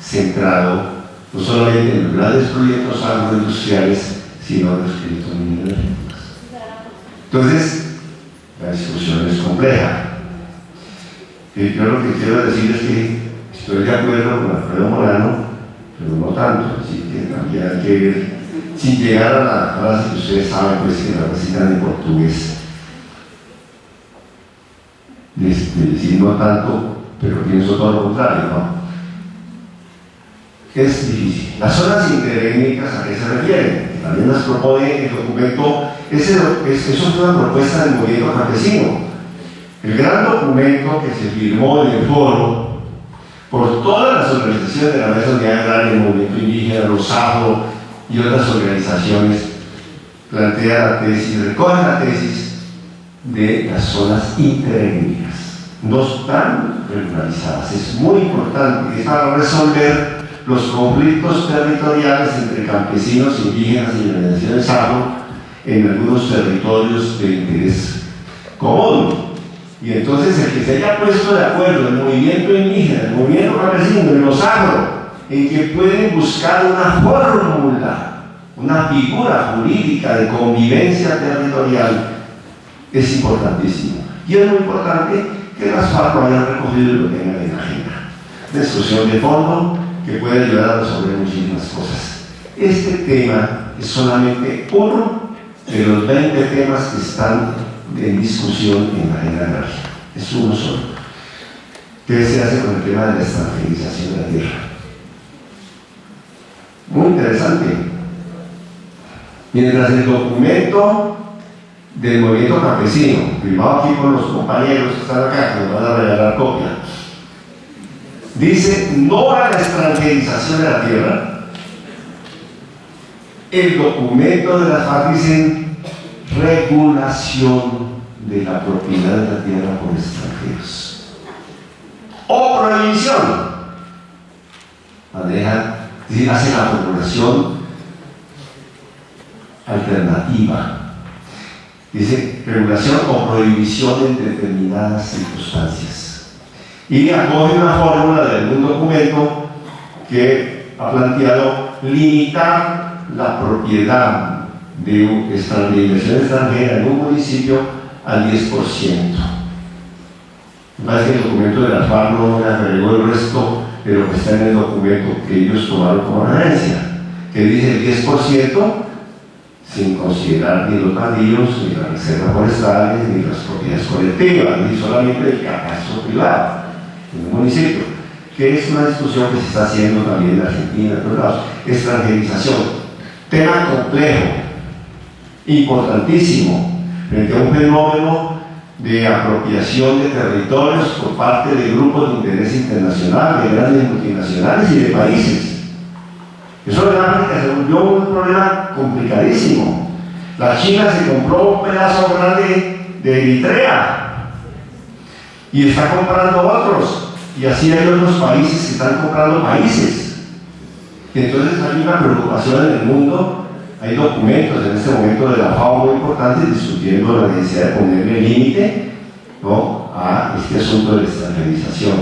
centrado no solamente en los grandes proyectos agroindustriales, sino en los proyectos mineros. Entonces, la discusión es compleja. Yo lo que quiero decir es que estoy de acuerdo con Alfredo Molano, pero no tanto, así que también hay que ver, sin llegar a la frase que ustedes saben, pues que la recitan en portugués, de decir no tanto, pero pienso todo lo contrario, ¿no? es difícil. Las zonas interétnicas, ¿a qué se refieren? También las propone el documento. Eso fue una propuesta del movimiento campesino. El gran documento que se firmó en el foro por todas las organizaciones de la Mesa Unidad Agraria, el movimiento indígena, los AFRO y otras organizaciones, plantea la tesis, recoge la tesis de las zonas interétnicas. No están regularizadas. Es muy importante. Es para resolver los conflictos territoriales entre campesinos, indígenas y organizaciones AFRO en algunos territorios de interés común. Y entonces el que se haya puesto de acuerdo el movimiento indígena, el movimiento campesino y los AFRO en que pueden buscar una fórmula, una figura jurídica de convivencia territorial, es importantísimo. Y es muy importante que las FARC lo hayan recogido y lo tengan en la agenda. Una discusión de fondo que puede ayudar a resolver muchísimas cosas. Este tema es solamente uno de los 20 temas que están en discusión en la agenda agraria. Es uno solo. ¿Qué se hace con el tema de la extranjerización de la tierra? Muy interesante. Mientras el documento del movimiento campesino, firmado aquí por los compañeros que están acá, que nos van a regalar copia, dice no a la extranjerización de la tierra, el documento de las FARC dice regulación de la propiedad de la tierra por extranjeros o prohibición. Hace la formulación alternativa. Dice regulación o prohibición en determinadas circunstancias. Y acoge una fórmula de algún documento que ha planteado limitar la propiedad de inversión extranjera en un municipio al 10%. Me parece que el documento de la FARC no me agregó el resto de lo que está en el documento que ellos tomaron como referencia, que dice el 10%, sin considerar ni los baldíos, ni las reservas forestales, ni las propiedades colectivas, ni solamente el catastro privado en un municipio, que es una discusión que se está haciendo también en Argentina, en todos lados. Extranjerización, tema complejo, importantísimo, frente a un fenómeno de apropiación de territorios por parte de grupos de interés internacional, de grandes multinacionales y de países. Eso realmente se volvió un problema complicadísimo. La China se compró un pedazo grande de Eritrea y está comprando otros, y así hay otros países que están comprando países. Y entonces hay una preocupación en el mundo. Hay documentos en este momento de la FAO muy importantes discutiendo la necesidad de ponerle límite, ¿no?, a este asunto de la extranjerización.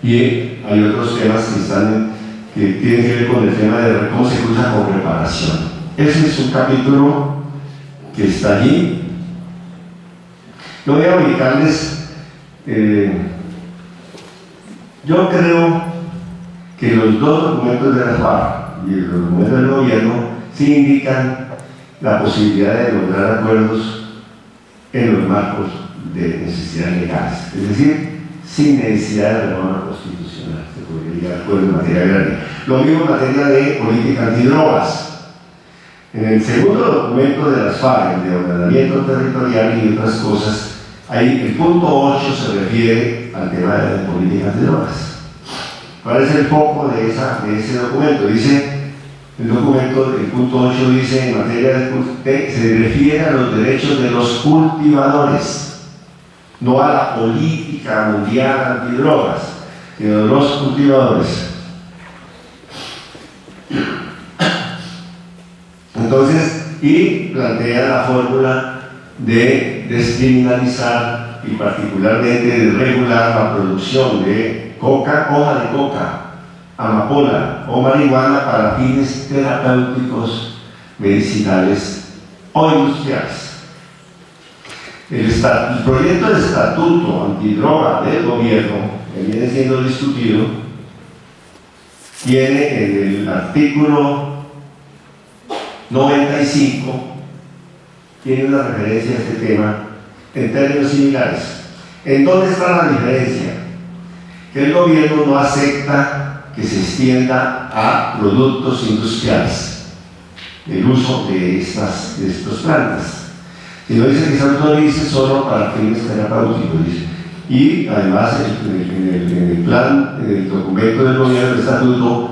Y hay otros temas que tienen que ver con el tema de cómo se cruza con reparación. Ese es un capítulo que está allí. Yo voy a ubicarles. Yo creo que los dos documentos de la FARC y los documentos del gobierno sí indican la posibilidad de lograr acuerdos en los marcos de necesidades legales, es decir, sin necesidad de reforma constitucional. Se podría llegar a acuerdos en materia agraria. Lo mismo en materia de política antidrogas. En el segundo documento de las FARC, el de ordenamiento territorial y otras cosas, ahí el punto 8 se refiere al tema de la política antidrogas. ¿Cuál es el foco de ese documento? Dice el documento, el punto 8 dice en materia de se refiere a los derechos de los cultivadores, no a la política mundial antidrogas, sino de los cultivadores. Entonces, y plantea la fórmula de descriminalizar y particularmente de regular la producción de coca, hoja de coca, amapola o marihuana para fines terapéuticos, medicinales o industriales. El proyecto de estatuto antidroga del gobierno, que viene siendo discutido, tiene en el artículo 95, tiene una referencia a este tema en términos similares. ¿En dónde está la diferencia? Que el gobierno no acepta que se extienda a productos industriales, el uso de estas plantas. Si no dice que se autorice solo para fines terapéuticos, dice. Y además en el plan, en el documento del gobierno del estatuto,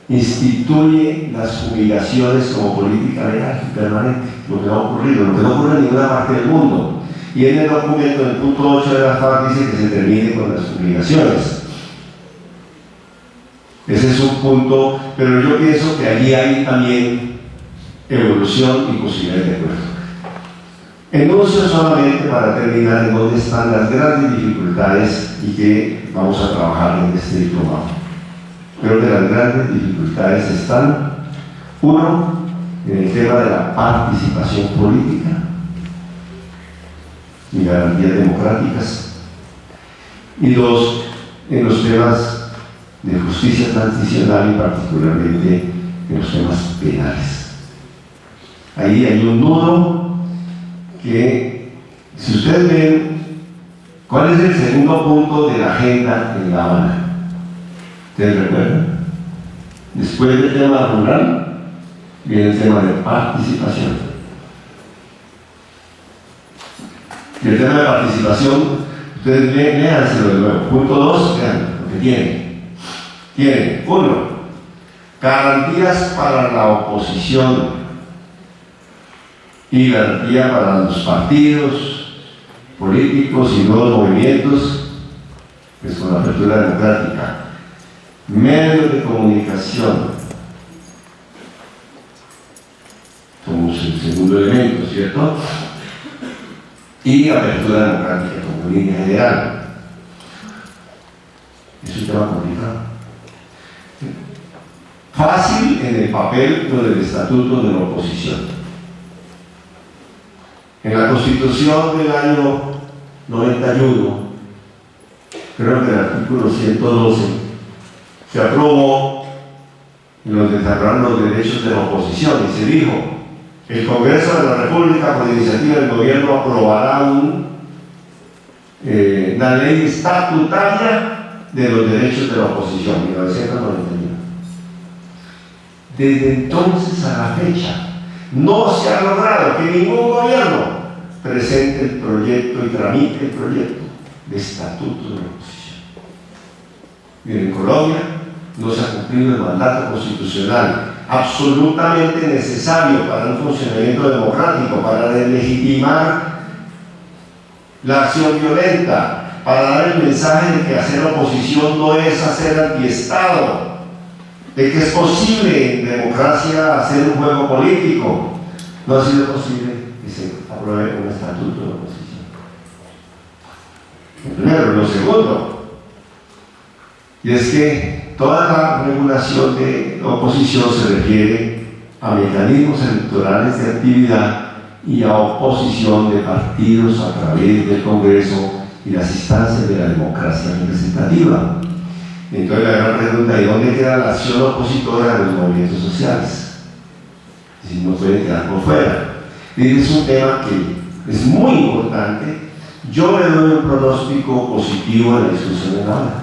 instituye las fumigaciones como política legal permanente, lo que no ha ocurrido, lo que no ocurre en ninguna parte del mundo. Y en el documento, en el punto 8 de la FARC, dice que se termine con las fumigaciones. Ese es un punto, pero yo pienso que allí hay también evolución y posibilidades de acuerdo. Enuncio solamente para terminar en dónde están las grandes dificultades y que vamos a trabajar en este diplomado. Creo que las grandes dificultades están, uno, en el tema de la participación política y garantías democráticas, y dos, en los temas de justicia transicional y particularmente en los temas penales. Ahí hay un nudo que, si ustedes ven, ¿cuál es el segundo punto de la agenda en La Habana? ¿Ustedes recuerdan? Después del tema rural, viene el tema de participación. Y el tema de participación, ustedes léanselo de nuevo. Punto 2, vean lo que tienen. Tienen, 1, garantías para la oposición y garantía para los partidos políticos y nuevos movimientos, pues con la apertura democrática. Medios de comunicación como el segundo elemento, ¿cierto? Y apertura democrática como línea general. Es un tema complicado. Fácil en el papel con el estatuto de la oposición. En la Constitución del año 91, creo que el artículo 112, se aprobó y nos desarrollaron los derechos de la oposición y se dijo: el Congreso de la República, por iniciativa del gobierno, aprobará una ley estatutaria de los derechos de la oposición, 1991. Desde entonces a la fecha, no se ha logrado que ningún gobierno presente el proyecto y tramite el proyecto de estatuto de la oposición. Miren, en Colombia no se ha cumplido el mandato constitucional absolutamente necesario para un funcionamiento democrático, para deslegitimar la acción violenta, para dar el mensaje de que hacer oposición no es hacer antiestado, de que es posible en democracia hacer un juego político. No ha sido posible que se apruebe un estatuto de oposición. Primero, lo segundo, y es que toda la regulación de oposición se refiere a mecanismos electorales de actividad y a oposición de partidos a través del Congreso y las instancias de la democracia representativa. Entonces la gran pregunta es: ¿dónde queda la acción opositora de los movimientos sociales? Si no pueden quedar por fuera. Y es un tema que es muy importante. Yo le doy un pronóstico positivo a la discusión en la hora,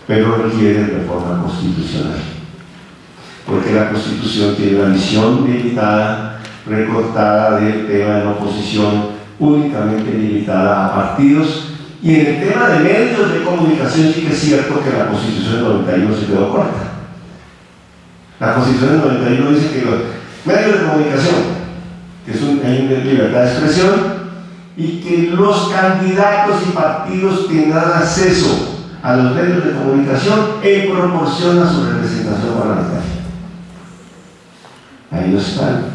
pero requiere reforma constitucional, porque la Constitución tiene una visión limitada, recortada del tema de la oposición, únicamente limitada a partidos. Y en el tema de medios de comunicación sí que es cierto que la Constitución del 91 se quedó corta. La Constitución del 91 dice que los medios de comunicación, que es una libertad de expresión, y que los candidatos y partidos tendrán acceso a los medios de comunicación en proporción a su representación parlamentaria. Ahí no están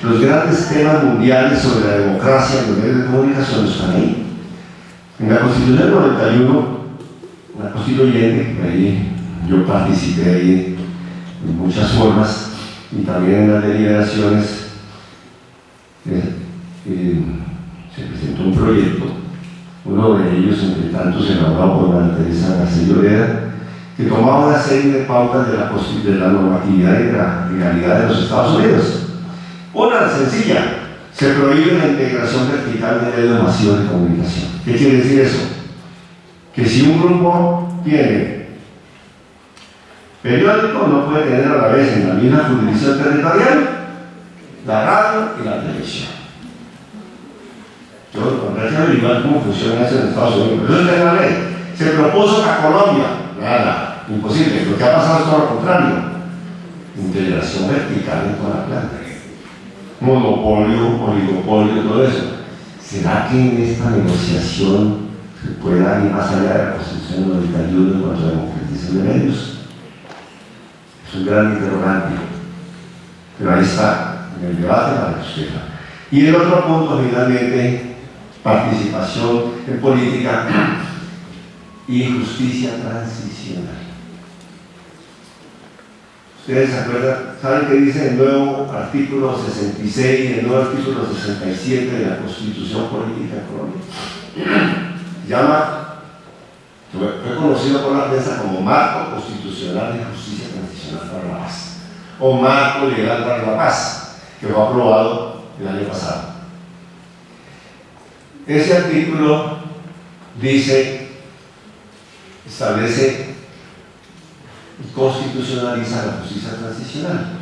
los grandes temas mundiales sobre la democracia en los medios de comunicación no están ahí. En la Constitución del 91, la constituyente, ahí yo participé ahí en muchas formas, y también en las deliberaciones, se presentó un proyecto, uno de ellos entre tantos elaborado por María Teresa García Lloreda, que tomaba una serie de pautas de la normatividad y de la legalidad de los Estados Unidos. Una sencilla: se prohíbe la integración vertical de medios masivos de comunicación. ¿Qué quiere decir eso? Que si un grupo tiene periódico, no puede tener a la vez en la misma jurisdicción territorial la radio y la televisión. Yo tendré que averiguar cómo funciona eso en Estados Unidos, pero eso es la ley. Se propuso a Colombia, nada, imposible. Lo que ha pasado es todo lo contrario: integración vertical en toda la planta, monopolio, oligopolio, todo eso. ¿Será que en esta negociación se pueda ir más allá de la Constitución 91 en cuanto a democratización de medios? Es un gran interrogante, pero ahí está, en el debate para que usted. Y el otro punto, finalmente, participación en política y justicia transicional. ¿Ustedes se acuerdan? ¿Saben qué dice el nuevo artículo 66 y el nuevo artículo 67 de la Constitución Política de Colombia? Fue conocido por la prensa como Marco Constitucional de Justicia Transicional para la Paz, o Marco Legal para la Paz, que fue aprobado el año pasado. Ese artículo establece y constitucionaliza la justicia transicional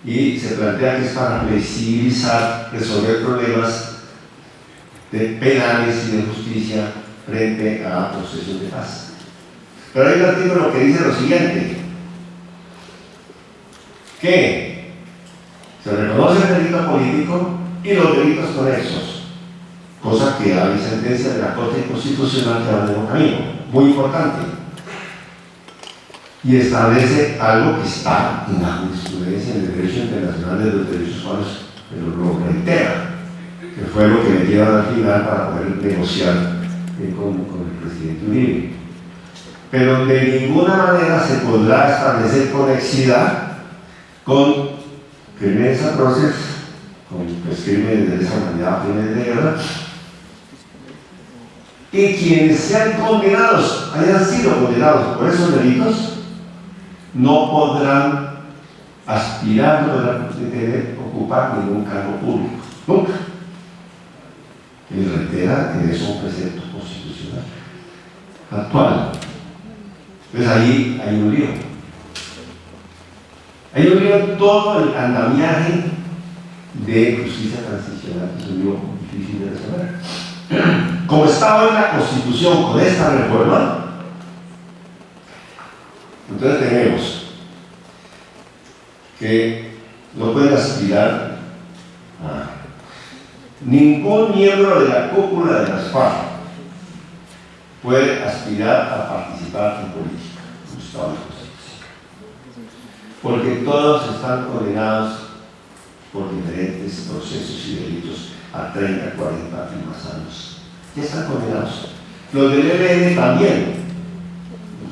y se plantea que es para flexibilizar, resolver problemas penales y de justicia frente a procesos de paz. Pero hay un artículo que dice lo siguiente: que se reconoce el delito político y los delitos conexos, cosa que hay sentencia de la Corte Constitucional que va en el camino, muy importante, y establece algo que está en la jurisprudencia en el derecho internacional de los derechos humanos, pero lo reitera, que fue lo que le dieron al final para poder negociar con el presidente Uribe. Pero de ninguna manera se podrá establecer conexidad con crímenes atroces, con crímenes de lesa humanidad, crímenes de guerra, y quienes sean condenados, hayan sido condenados por esos delitos, no podrán aspirar, no podrán ocupar ningún cargo público, nunca. Y reitera que es un precepto constitucional actual. Entonces ahí hay un lío. Hay un lío en todo el andamiaje de justicia transicional, que es un lío difícil de resolver. Como está hoy la Constitución con esta reforma, entonces tenemos que no pueden aspirar a ningún miembro de la cúpula de las FARC puede aspirar a participar en política, como está hoy la Constitución, porque todos están condenados por diferentes procesos y delitos a 30, 40 y más años. Ya están condenados. Los del ELN también,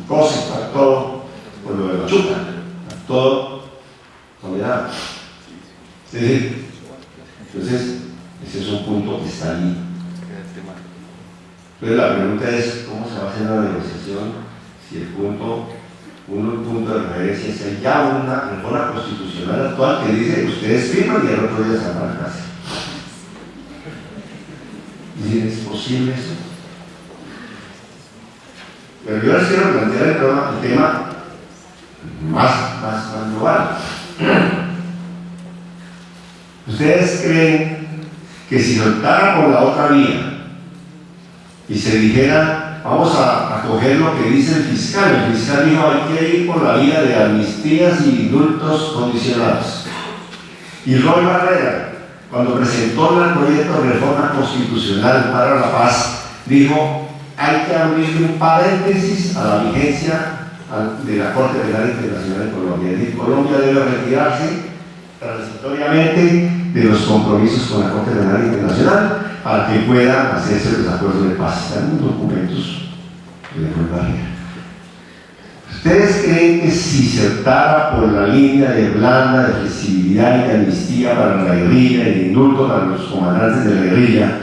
COSE, a todo, por lo de Machuca, a todo condenado. Es decir, entonces, ese es un punto que está ahí. Entonces la pregunta es, ¿cómo se va a hacer la negociación si el punto de referencia es ya una reforma constitucional actual que dice que ustedes firman y al otro día se van a la casa? ¿Es posible eso? Pero yo les quiero plantear el tema más global. ¿Ustedes creen que si se optara por la otra vía y se dijera, vamos a coger lo que dice el fiscal dijo, hay que ir por la vía de amnistías y indultos condicionados? Y Roy Barrera, cuando presentó el proyecto de reforma constitucional para la paz, dijo, hay que abrir un paréntesis a la vigencia de la Corte Penal Internacional de Colombia. Es decir, Colombia debe retirarse transitoriamente de los compromisos con la Corte Penal Internacional para que puedan hacerse los acuerdos de paz. Están en los documentos de Roy Barrera. ¿Ustedes creen que si se optara por la línea de blanda, de flexibilidad y de amnistía para la guerrilla y de indulto para los comandantes de la guerrilla,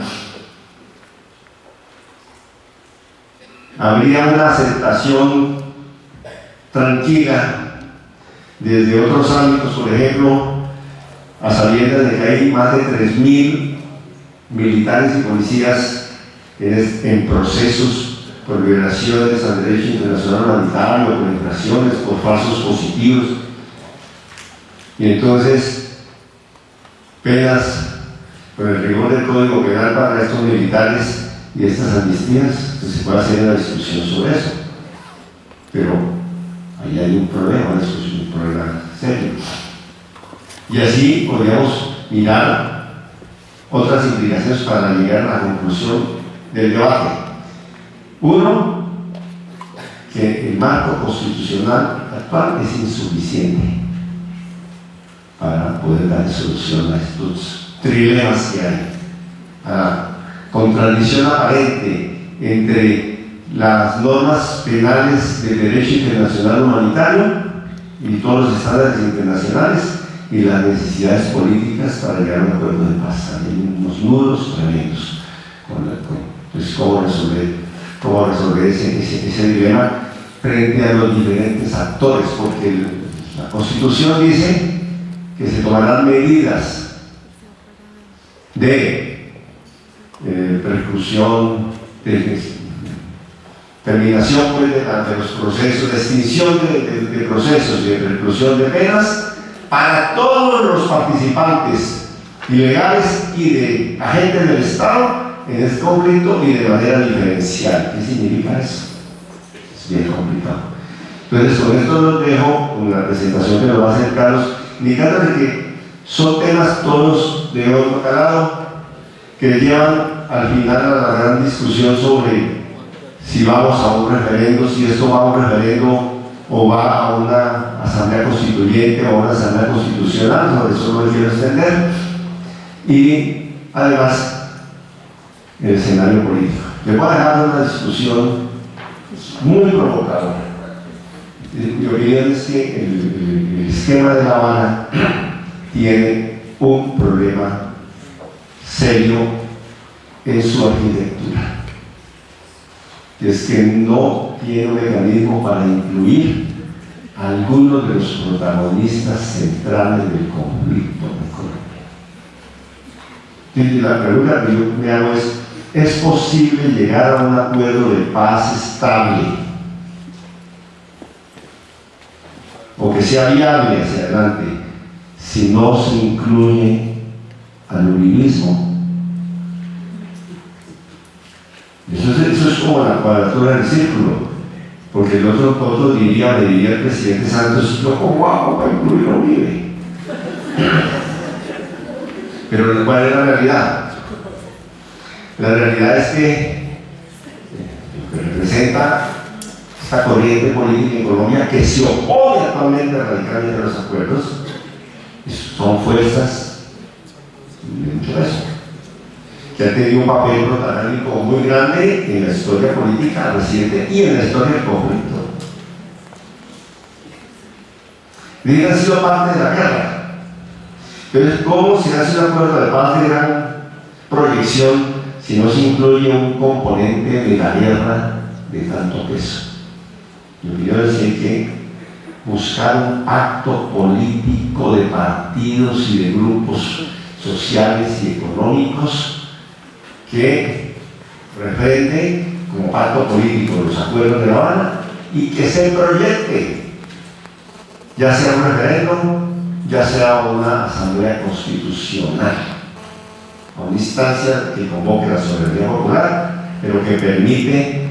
habría una aceptación tranquila desde otros ámbitos, por ejemplo, a sabiendas de que hay más de 3.000 militares y policías en procesos por violaciones al derecho internacional humanitario, por infracciones, por falsos positivos. Y entonces, penas con el rigor del Código Penal para estos militares y estas amnistías, pues se puede hacer una discusión sobre eso. Pero ahí hay un problema, un problema serio. Y así podríamos mirar otras implicaciones para llegar a la conclusión del debate. Uno, que el marco constitucional actual es insuficiente para poder dar solución a estos trilemas que hay. Contradicción aparente entre las normas penales del derecho internacional humanitario y todos los estándares internacionales y las necesidades políticas para llegar a un acuerdo de paz. Hay unos nudos tremendos. Pues, ¿cómo resolver ese dilema frente a los diferentes actores? Porque la Constitución dice que se tomarán medidas de preclusión, de terminación pues, de los procesos, de extinción de procesos y de preclusión de penas para todos los participantes ilegales y de agentes del Estado en este conflicto y de manera diferencial. ¿Qué significa eso? Es bien complicado. Entonces, con esto los dejo con la presentación que nos va a hacer Carlos, indicándole que son temas todos de otro calado que llevan al final a la gran discusión sobre si vamos a un referendo, si esto va a un referendo o va a una asamblea constituyente o a una asamblea constitucional, sobre eso no lo quiero extender. Y además, el escenario político. Le voy a dejar una discusión muy provocadora. Mi opinión es que el esquema de La Habana tiene un problema serio en su arquitectura. Es que no tiene un mecanismo para incluir a algunos de los protagonistas centrales del conflicto en Colombia. Y la pregunta que yo me hago ¿es posible llegar a un acuerdo de paz estable o que sea viable hacia adelante si no se incluye al uribismo? Eso es como la cuadratura del círculo, porque el otro me diría el presidente Santos, yo cómo hago para incluir a Uribe. Pero ¿cuál es la realidad? La realidad es que lo que representa esta corriente política en Colombia que se opone actualmente radicalmente a los acuerdos son fuerzas de mucho peso, que han tenido un papel protagónico muy grande en la historia política reciente y en la historia del conflicto. Y han sido parte de la guerra. Entonces, ¿cómo se hace un acuerdo de paz de gran proyección si no se incluye un componente de la guerra de tanto peso? Yo quiero decir que buscar un pacto político de partidos y de grupos sociales y económicos que refrende como pacto político los acuerdos de La Habana y que se proyecte, ya sea un referéndum, ya sea una asamblea constitucional, a una instancia que convoque la soberanía popular, pero que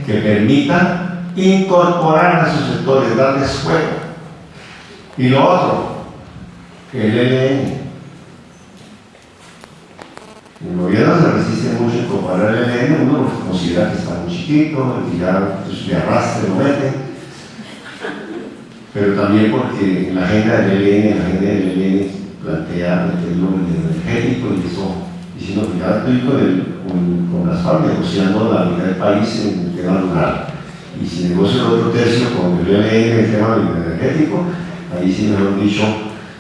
permita incorporar a sus sectores, darles juego. Y lo otro, el ELN. El gobierno se resiste mucho a incorporar el ELN, uno considera que está muy chiquito, que ya pues, le arrastre, lo mete. Pero también porque la agenda del ELN plantea meterlo en el energético y eso, diciendo que ya estoy con las FARC negociando la unidad del país en el tema rural. Y si negocio el otro tercio con el ELN en el tema energético, ahí sí, mejor dicho,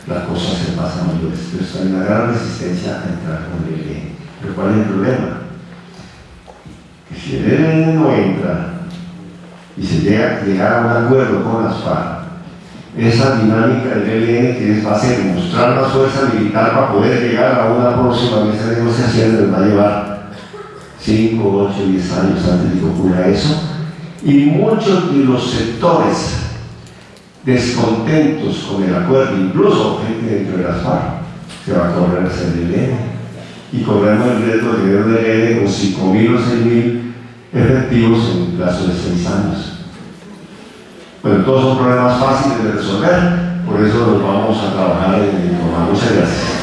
las cosas se pasan mayores. Entonces hay una gran resistencia a entrar con el ELN. Pero ¿cuál es el problema? Que si el ELN no entra y se llega a un acuerdo con las FARC, esa dinámica del ELN que va a ser mostrar más fuerza militar para poder llegar a una próxima mesa de negociación les va a llevar 5, 8, 10 años antes de que ocurra eso, y muchos de los sectores descontentos con el acuerdo, incluso gente dentro de las FARC, se va a correr el CNLN y corremos el riesgo de ver un ELN con 5.000 o 6.000 efectivos en un plazo de 6 años. Bueno, todos son problemas fáciles de resolver, por eso los vamos a trabajar en el programa. Muchas gracias.